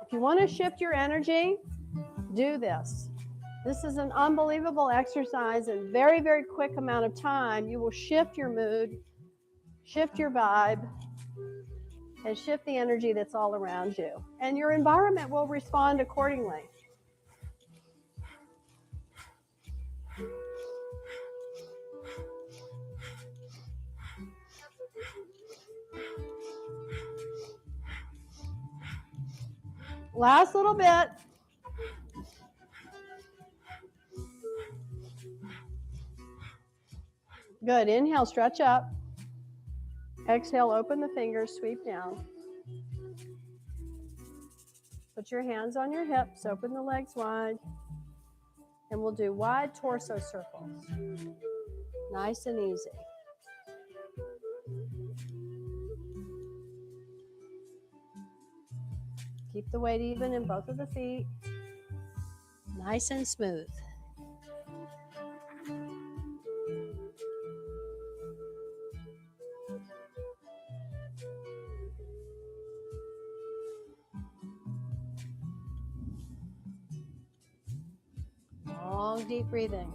If you want to shift your energy, do this. This is an unbelievable exercise in very, very quick amount of time. You will shift your mood, shift your vibe, and shift the energy that's all around you. And your environment will respond accordingly. Last little bit. Good. Inhale, stretch up. Exhale, open the fingers, sweep down. Put your hands on your hips, open the legs wide. And we'll do wide torso circles. Nice and easy. Keep the weight even in both of the feet. Nice and smooth. Long, deep breathing.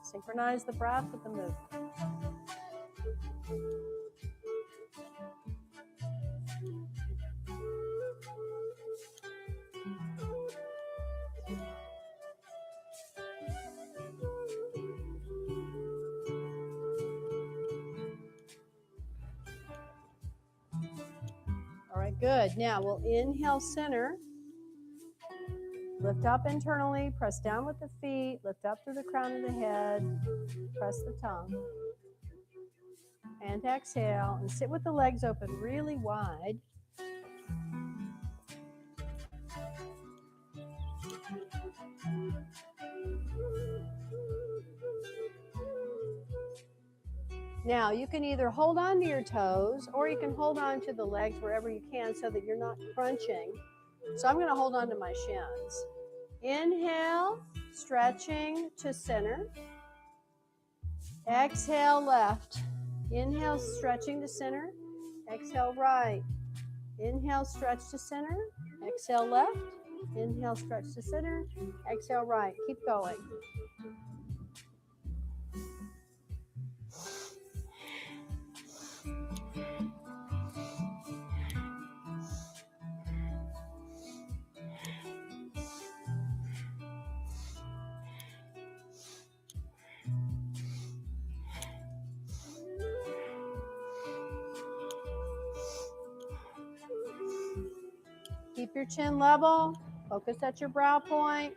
Synchronize the breath with the movement. All right, good. Now we'll inhale center. Lift up internally, press down with the feet, lift up through the crown of the head, press the tongue. And exhale, and sit with the legs open really wide. Now, you can either hold on to your toes or you can hold on to the legs wherever you can so that you're not crunching. So I'm going to hold on to my shins. Inhale, stretching to center. Exhale, left. Inhale, stretching to center. Exhale, right. Inhale, stretch to center. Exhale, left. Inhale, stretch to center. Exhale, right. Keep going. Keep your chin level. Focus at your brow point.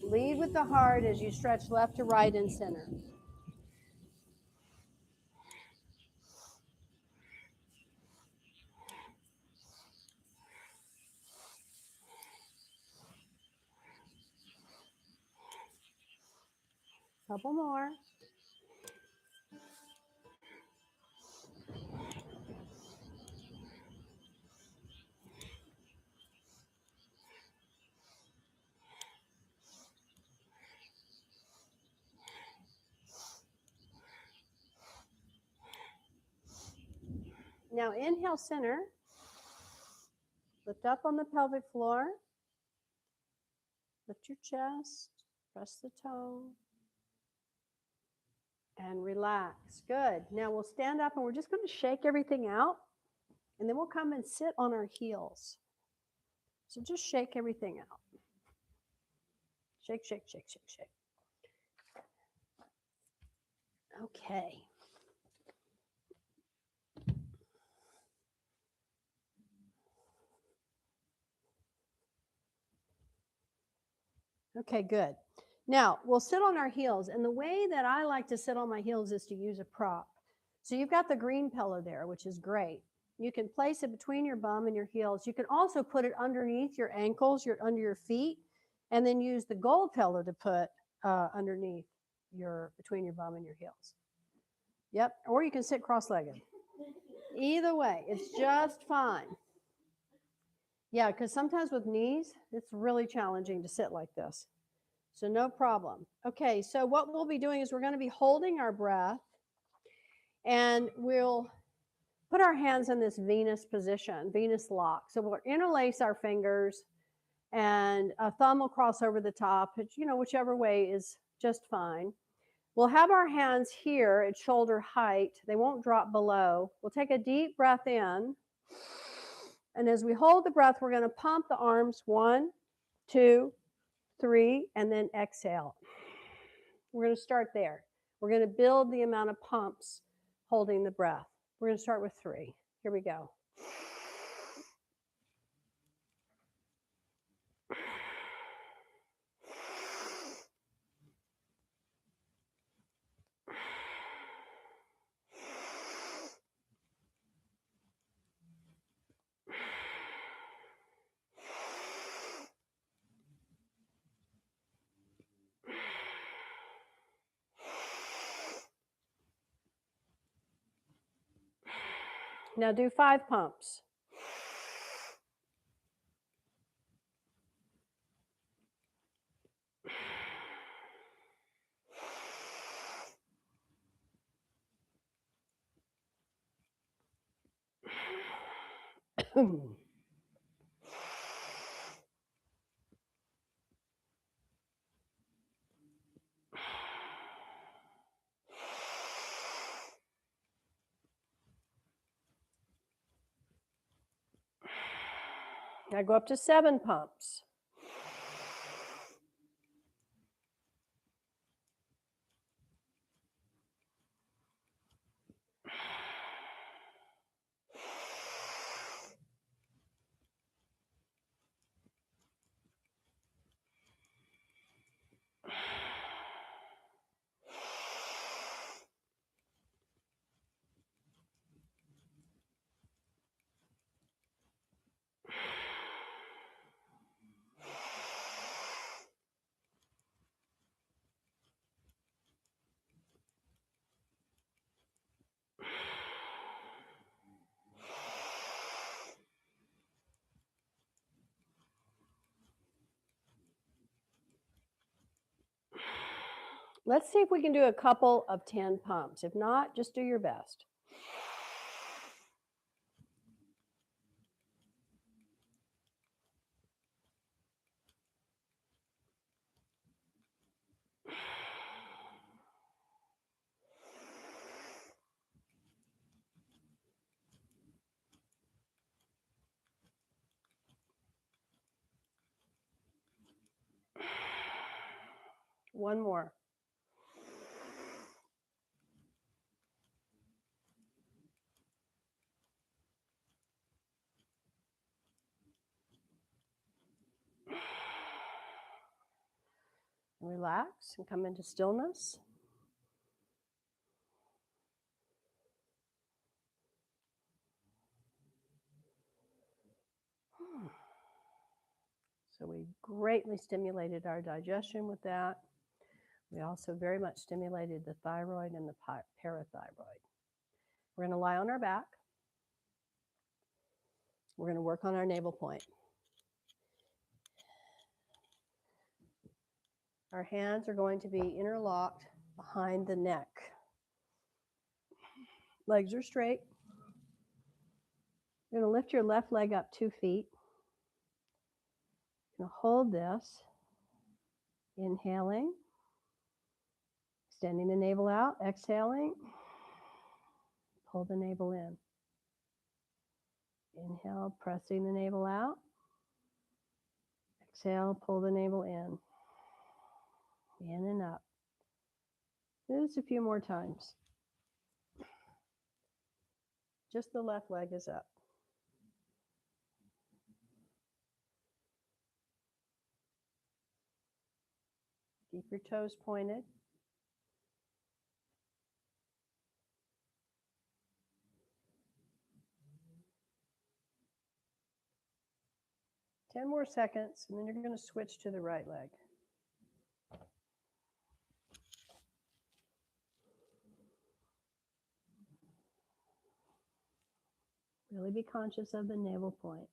Lead with the heart as you stretch left to right and center. Couple more. Now inhale center. Lift up on the pelvic floor. Lift your chest. Press the toe. And relax. Good. Now we'll stand up and we're just going to shake everything out. And then we'll come and sit on our heels. So just shake everything out. Shake, shake, shake, shake, shake. Okay. Okay, good. Now, we'll sit on our heels. And the way that I like to sit on my heels is to use a prop. So you've got the green pillow there, which is great. You can place it between your bum and your heels. You can also put it underneath your ankles, under your feet, and then use the gold pillow to put underneath between your bum and your heels. Yep, or you can sit cross-legged. Either way, it's just fine. Yeah, because sometimes with knees, it's really challenging to sit like this. So no problem. Okay, so what we'll be doing is we're going to be holding our breath, and we'll put our hands in this Venus position, Venus lock. So we'll interlace our fingers, and a thumb will cross over the top. Whichever way is just fine. We'll have our hands here at shoulder height. They won't drop below. We'll take a deep breath in. And as we hold the breath, we're going to pump the arms 1, 2, 3, and then exhale. We're going to start there. We're going to build the amount of pumps holding the breath. We're going to start with 3. Here we go. Now do 5 pumps. Now go up to 7 pumps. Let's see if we can do a couple of 10 pumps. If not, just do your best. One more. Relax and come into stillness. So we greatly stimulated our digestion with that. We also very much stimulated the thyroid and the parathyroid. We're going to lie on our back. We're going to work on our navel point. Our hands are going to be interlocked behind the neck. Legs are straight. You're going to lift your left leg up 2 feet. You're going to hold this, inhaling, extending the navel out, exhaling, pull the navel in. Inhale, pressing the navel out. Exhale, pull the navel in and up. Do this a few more times. Just the left leg is up. Keep your toes pointed. Ten more seconds, and then you're going to switch to the right leg. Really be conscious of the navel point.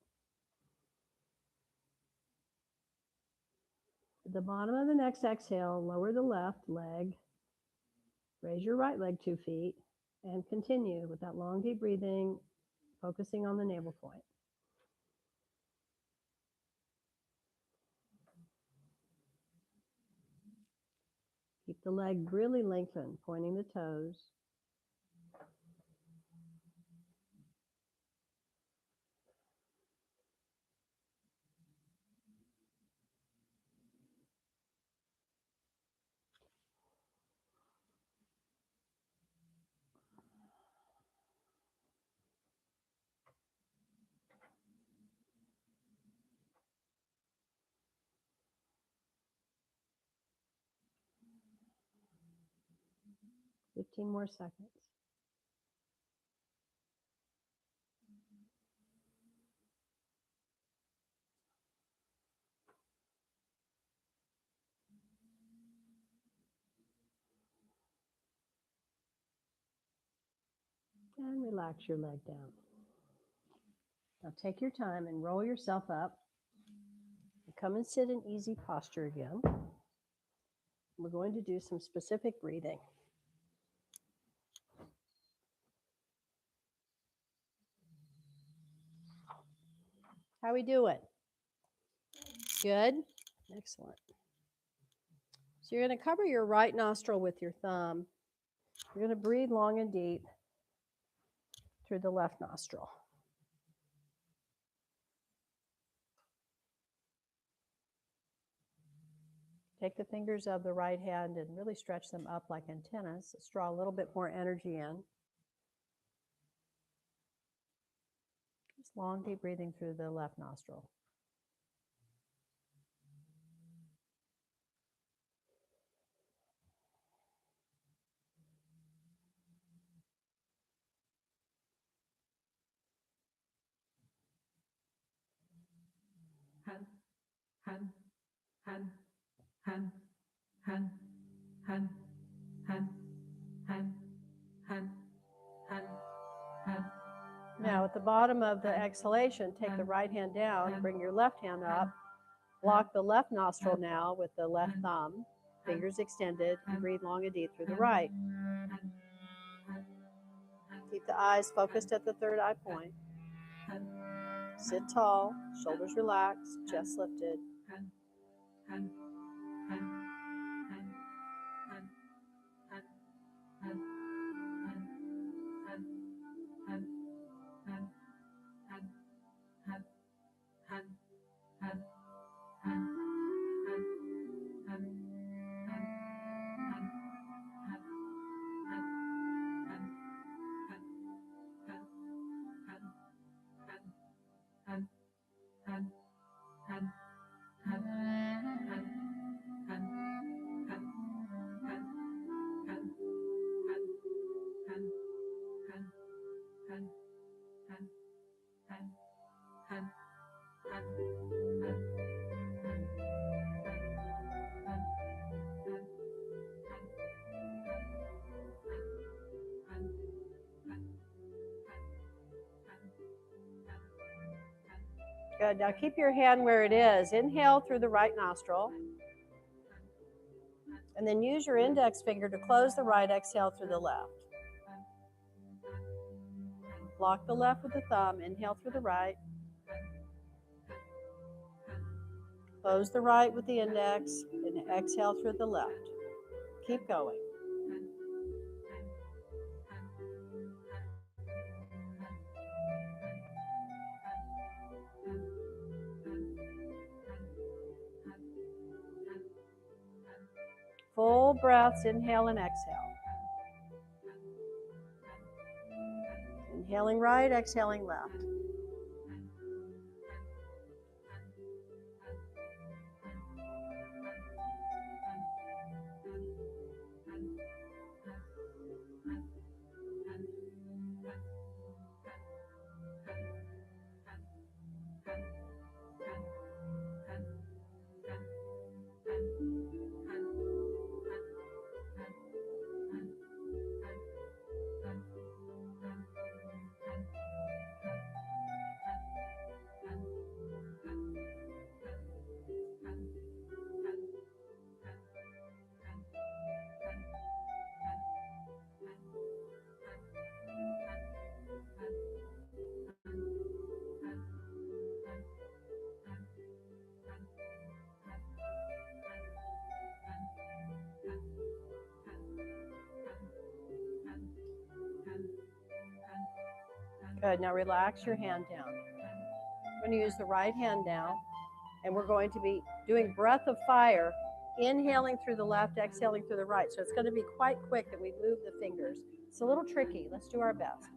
At the bottom of the next exhale, lower the left leg, raise your right leg 2 feet, and continue with that long, deep breathing, focusing on the navel point. Keep the leg really lengthened, pointing the toes. 15 more seconds. And relax your leg down. Now take your time and roll yourself up. Come and sit in easy posture again. We're going to do some specific breathing. How we doing? Good? Excellent. So you're going to cover your right nostril with your thumb. You're going to breathe long and deep through the left nostril. Take the fingers of the right hand and really stretch them up like antennas. Let's draw a little bit more energy in. Just long, deep breathing through the left nostril. Now at the bottom of the exhalation, take the right hand down, bring your left hand up, block the left nostril now with the left thumb, fingers extended, and breathe long and deep through the right. Keep the eyes focused at the third eye point. Sit tall, shoulders relaxed, chest lifted. Good. Now keep your hand where it is. Inhale through the right nostril. And then use your index finger to close the right, exhale through the left. Block the left with the thumb, inhale through the right. Close the right with the index, and exhale through the left. Keep going. Full breaths, inhale and exhale. Inhaling right, exhaling left. Good. Now relax your hand down. I'm going to use the right hand now, and we're going to be doing breath of fire, inhaling through the left, exhaling through the right. So it's going to be quite quick that we move the fingers. It's a little tricky. Let's do our best.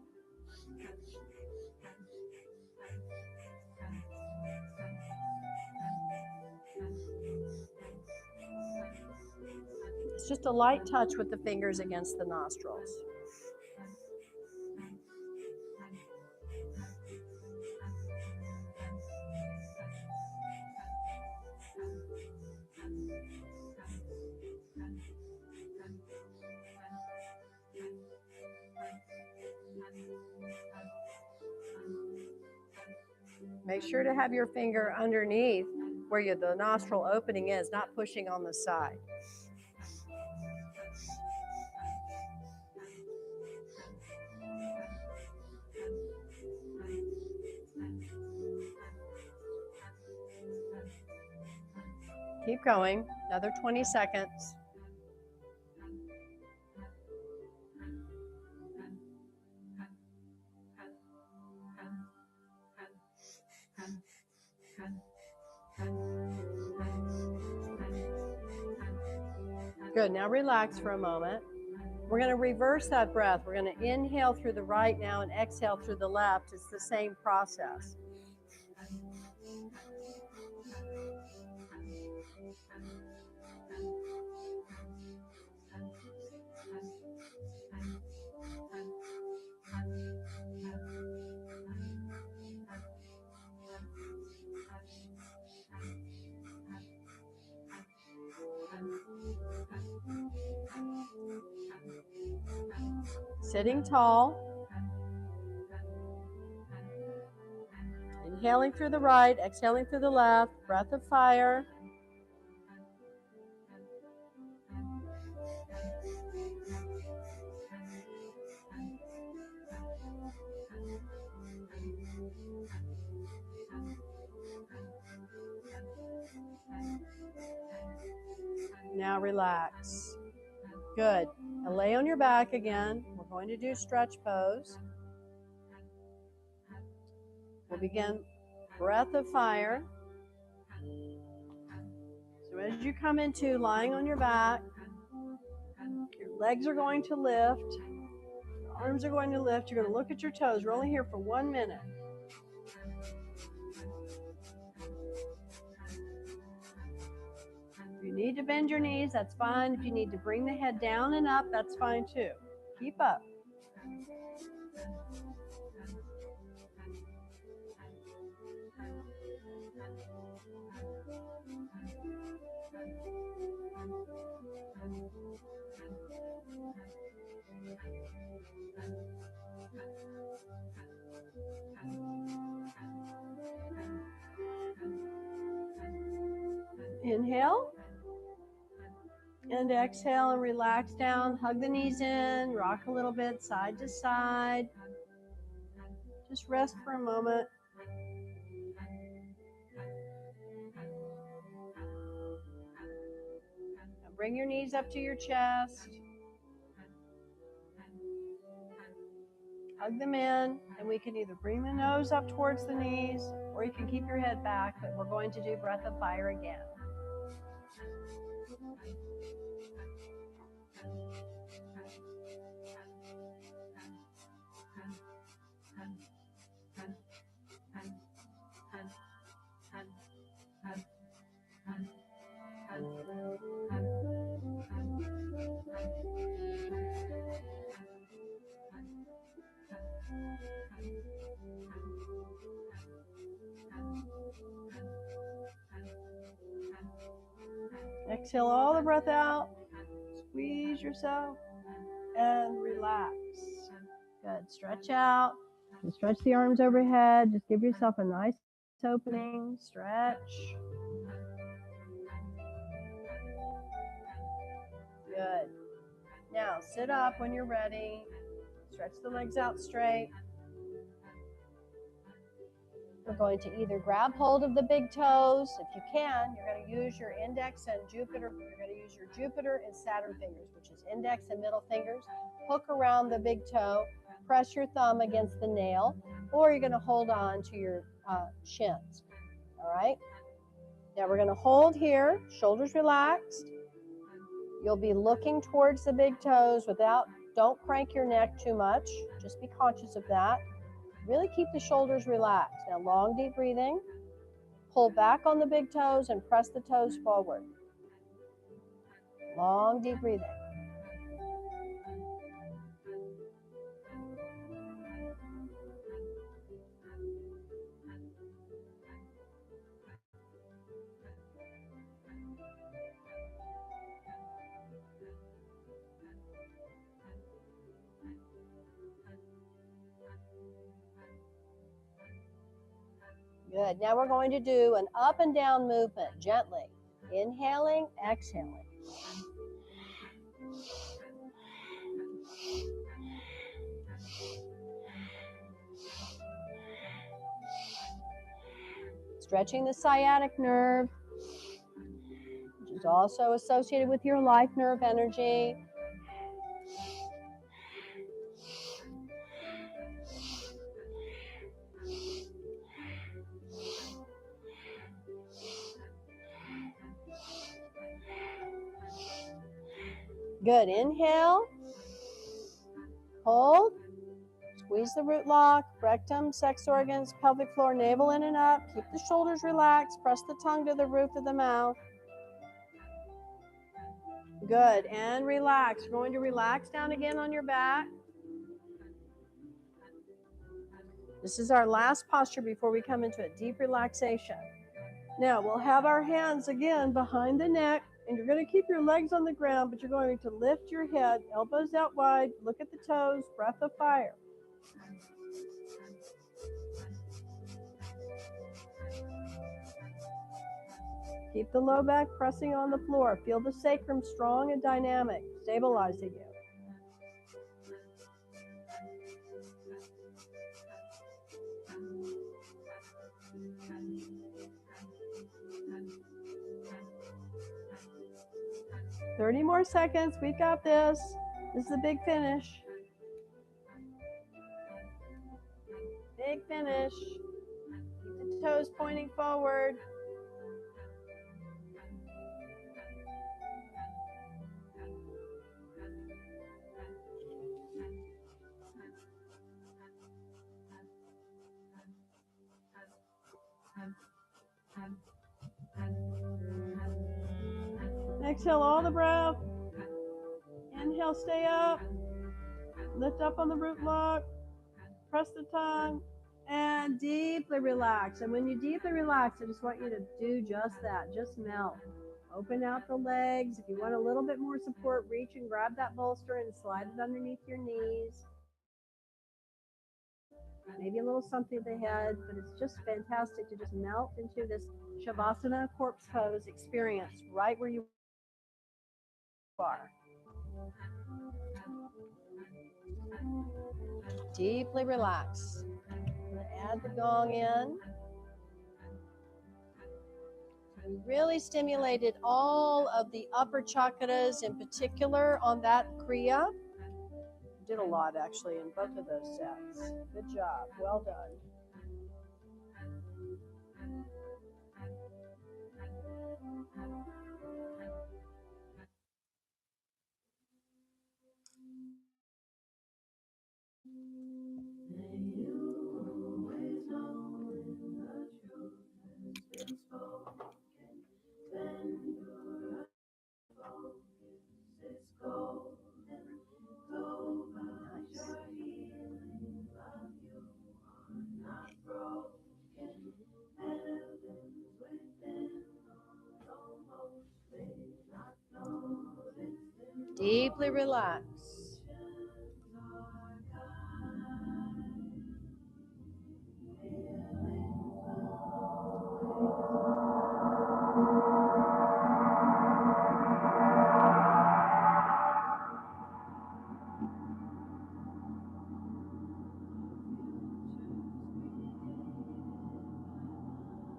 It's just a light touch with the fingers against the nostrils. Make sure to have your finger underneath where the nostril opening is, not pushing on the side. Keep going, another 20 seconds. Good, now relax for a moment. We're going to reverse that breath. We're going to inhale through the right now and exhale through the left. It's the same process. Sitting tall. Inhaling through the right, exhaling through the left. Breath of fire. Now relax. Good. Now lay on your back again. We're going to do stretch pose. We'll begin breath of fire. So as you come into lying on your back, your legs are going to lift, your arms are going to lift. You're going to look at your toes. We're only here for 1 minute. If you need to bend your knees, that's fine. If you need to bring the head down and up, that's fine too. Keep up. Inhale and exhale and relax down. Hug the knees in, rock a little bit side to side. Just rest for a moment. Now bring your knees up to your chest. Hug them in, and we can either bring the nose up towards the knees or you can keep your head back, but we're going to do breath of fire again. Exhale all the breath out. Squeeze yourself and relax. Good. Stretch out. And stretch the arms overhead. Just give yourself a nice opening. Stretch. Good. Now sit up when you're ready. Stretch the legs out straight. We're going to either grab hold of the big toes. If you can, you're going to use your index and Jupiter. You're going to use your Jupiter and Saturn fingers, which is index and middle fingers. Hook around the big toe. Press your thumb against the nail, or you're going to hold on to your shins. All right? Now we're going to hold here, shoulders relaxed. You'll be looking towards the big toes don't crank your neck too much. Just be conscious of that. Really keep the shoulders relaxed. Now long, deep breathing. Pull back on the big toes and press the toes forward. Long, deep breathing. Good. Now we're going to do an up and down movement gently. Inhaling, exhaling. Stretching the sciatic nerve, which is also associated with your life nerve energy. Good. Inhale. Hold. Squeeze the root lock, rectum, sex organs, pelvic floor, navel in and up. Keep the shoulders relaxed. Press the tongue to the roof of the mouth. Good. And relax. You're going to relax down again on your back. This is our last posture before we come into a deep relaxation. Now, we'll have our hands again behind the neck, and you're going to keep your legs on the ground, but you're going to lift your head, elbows out wide, look at the toes, breath of fire. Keep the low back pressing on the floor. Feel the sacrum strong and dynamic, stabilizing you. "30 more seconds. We've got this. This is a big finish. Big finish. Keep the toes pointing forward. Exhale all the breath. Inhale, stay up. Lift up on the root lock. Press the tongue. And deeply relax. And when you deeply relax, I just want you to do just that. Just melt. Open out the legs. If you want a little bit more support, reach and grab that bolster and slide it underneath your knees. Maybe a little something at the head, but it's just fantastic to just melt into this Shavasana corpse pose experience right where you are. Deeply relax. Add the gong in. We really stimulated all of the upper chakras in particular on that kriya. Did a lot actually in both of those sets. Good job. Well done. Deeply relax.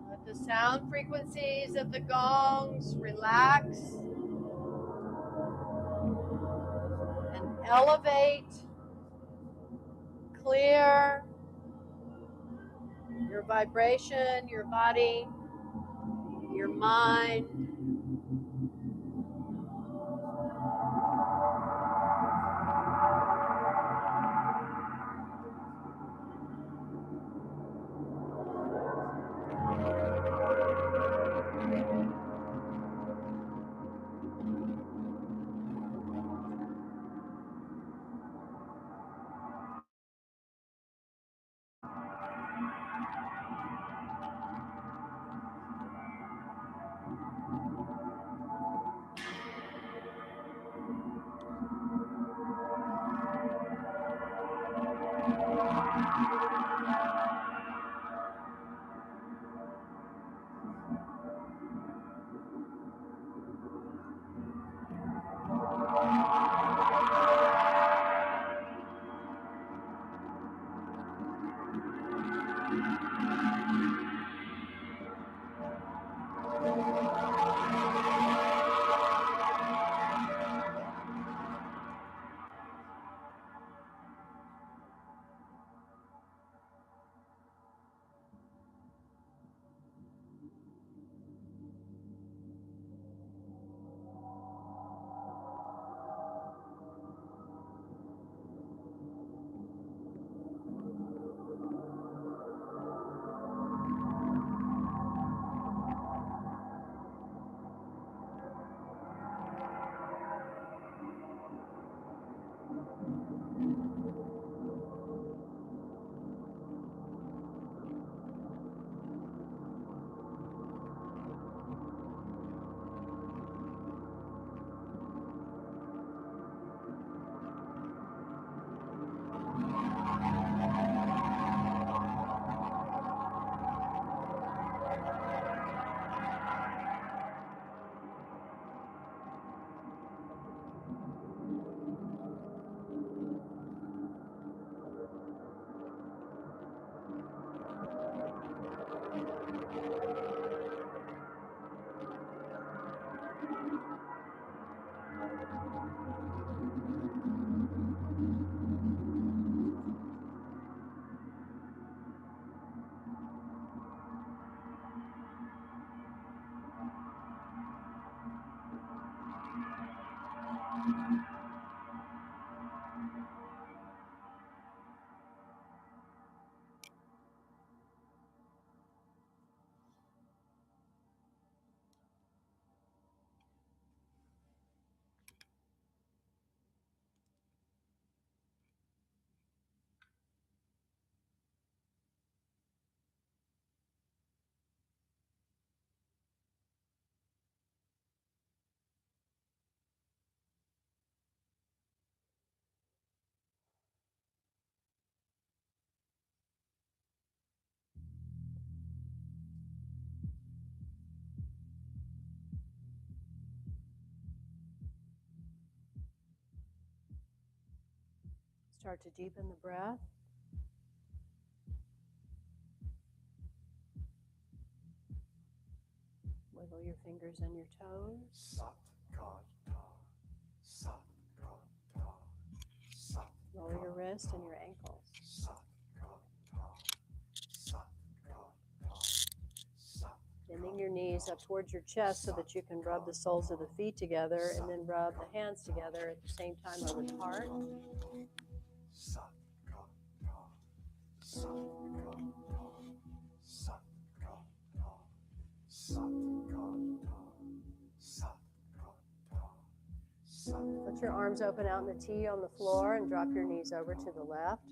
Let the sound frequencies of the gongs relax and elevate, clear your vibration, your body, your mind. Start to deepen the breath. Wiggle your fingers and your toes. Sat Kar Ta. Sat Kar Ta. Sat. Roll your wrist and your ankles. Sat Kar Ta. Sat Kar Ta. Sat. Bending your knees up towards your chest so that you can rub the soles of the feet together and then rub the hands together at the same time over the heart. Sat Kar Ta. Sat Kar Ta. Sat Kar Ta. Sat Kar Ta. Sat Kar Ta. Sat. Put your arms open out in the T on the floor and drop your knees over to the left.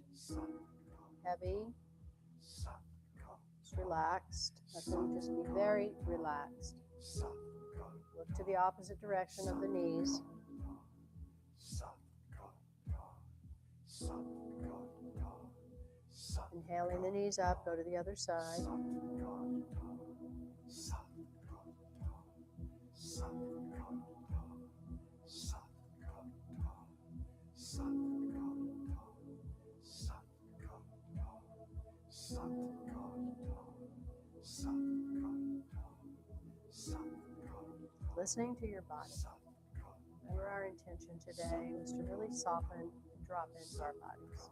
Heavy, Sat Kar. just relaxed. Let them just be very relaxed. Sat Kar. Look to the opposite direction of the knees. Sat Kar Ta. Sat Kar Ta. Sat. Inhaling the knees up, go to the other side. Sat Kar Ta. Sat Kar Ta. Sat Kar Ta. Sat Kar Ta. Sat Kar Ta. Sat Kar Ta. Sat Kar Ta. Sat Kar Ta. Sat Kar Ta. Listening to your body. Sat Kar. Remember, our intention today was to really soften and drop into our bodies.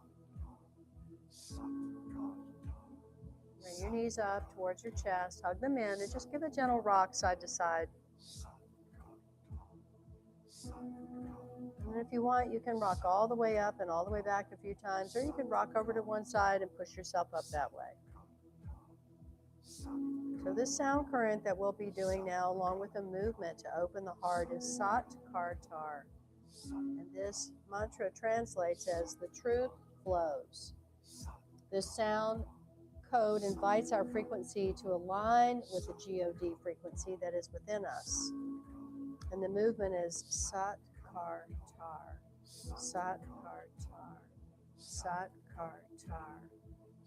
Sat Kar Ta. Bring your knees up towards your chest, hug them in, and just give a gentle rock side to side. Sat Kar Ta. Sat Kar Ta. And if you want, you can rock all the way up and all the way back a few times, or you can rock over to one side and push yourself up that way. So this sound current that we'll be doing now, along with a movement to open the heart, is Sat Kar Tar. And this mantra translates as the truth flows. This sound code invites our frequency to align with the God frequency that is within us. And the movement is Sat Kar Tar. Sat Kar Tar. Sat Kar Tar.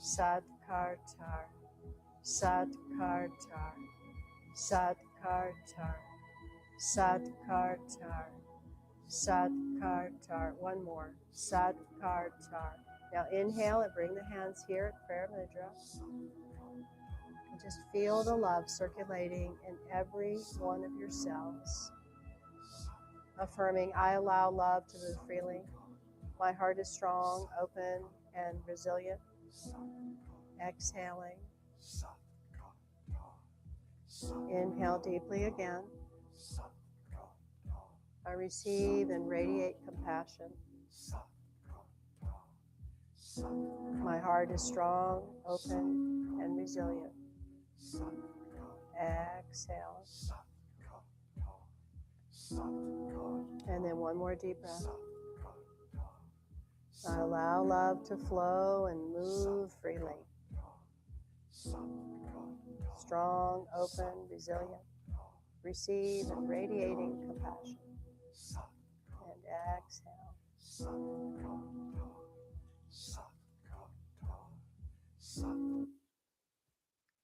Satkartar, Satkartar, Satkartar, Satkartar, Satkartar. One more. Satkartar. Now inhale and bring the hands here at prayer mudra. And just feel the love circulating in every one of your cells. Affirming, I allow love to move freely. My heart is strong, open, and resilient. Exhaling. Inhale deeply again. I receive and radiate compassion. My heart is strong, open, and resilient. Exhale. And then one more deep breath. I allow love to flow and move freely. Strong, open, resilient. Receive and radiating compassion. And exhale.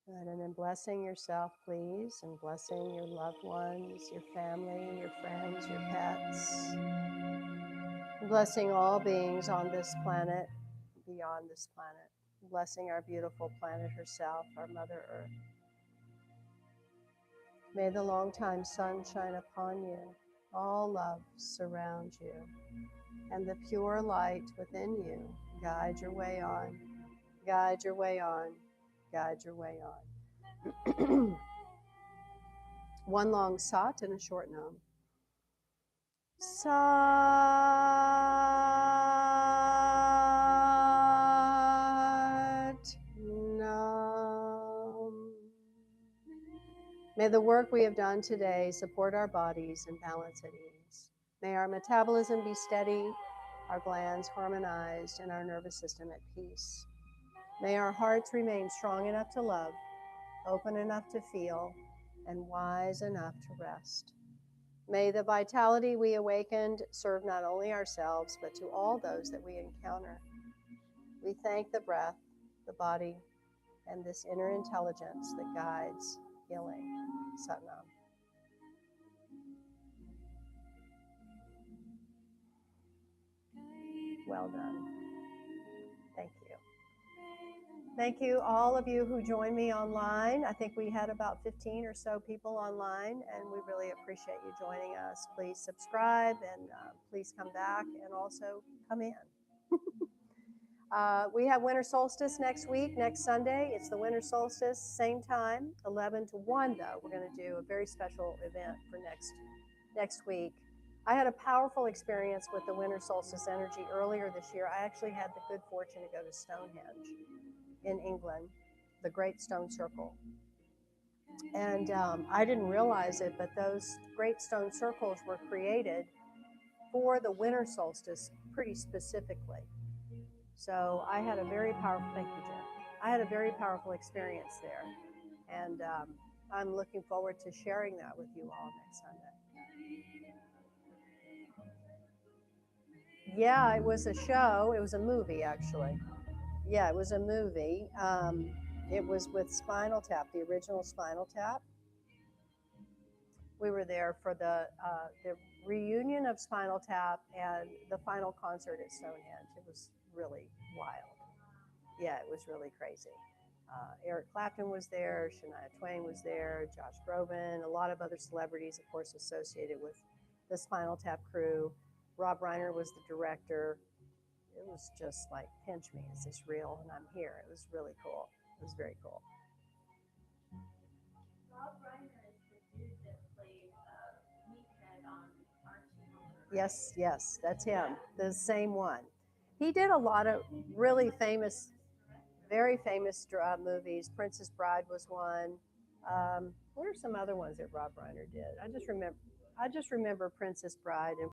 Good. And then blessing yourself, please, and blessing your loved ones, your family, your friends, your pets. Blessing all beings on this planet, beyond this planet. Blessing our beautiful planet herself, our Mother Earth. May the long-time sun shine upon you. All love surround you. And the pure light within you guide your way on. Guide your way on. Guide your way on. One long sat and a short nam. Sat nam. May the work we have done today support our bodies and balance at ease. May our metabolism be steady, our glands harmonized, and our nervous system at peace. May our hearts remain strong enough to love, open enough to feel, and wise enough to rest. May the vitality we awakened serve not only ourselves, but to all those that we encounter. We thank the breath, the body, and this inner intelligence that guides healing. Satnam. Well done. Thank you. Thank you, all of you who joined me online. I think we had about 15 or so people online, and we really appreciate you joining us. Please subscribe, and please come back, and also come in. We have winter solstice next week, next Sunday. It's the winter solstice, same time, 11 to 1, though. We're going to do a very special event for next week. I had a powerful experience with the winter solstice energy earlier this year. I actually had the good fortune to go to Stonehenge in England, the Great Stone Circle. And I didn't realize it, but those great stone circles were created for the winter solstice pretty specifically. So I had a very powerful, thank you, Jen. I had a very powerful experience there. And I'm looking forward to sharing that with you all next Sunday. Yeah, it was a show. It was a movie, actually. Yeah, it was a movie. It was with Spinal Tap, the original Spinal Tap. We were there for the reunion of Spinal Tap and the final concert at Stonehenge. It was really wild. Yeah, it was really crazy. Eric Clapton was there, Shania Twain was there, Josh Groban, a lot of other celebrities, of course, associated with the Spinal Tap crew. Rob Reiner was the director. It was just like, pinch me, is this real? And I'm here. It was really cool. It was very cool. Rob Reiner is the dude that played Meathead on Archie. Yes, that's him. The same one. He did a lot of really famous, very famous movies. Princess Bride was one. What are some other ones that Rob Reiner did? I just remember Princess Bride and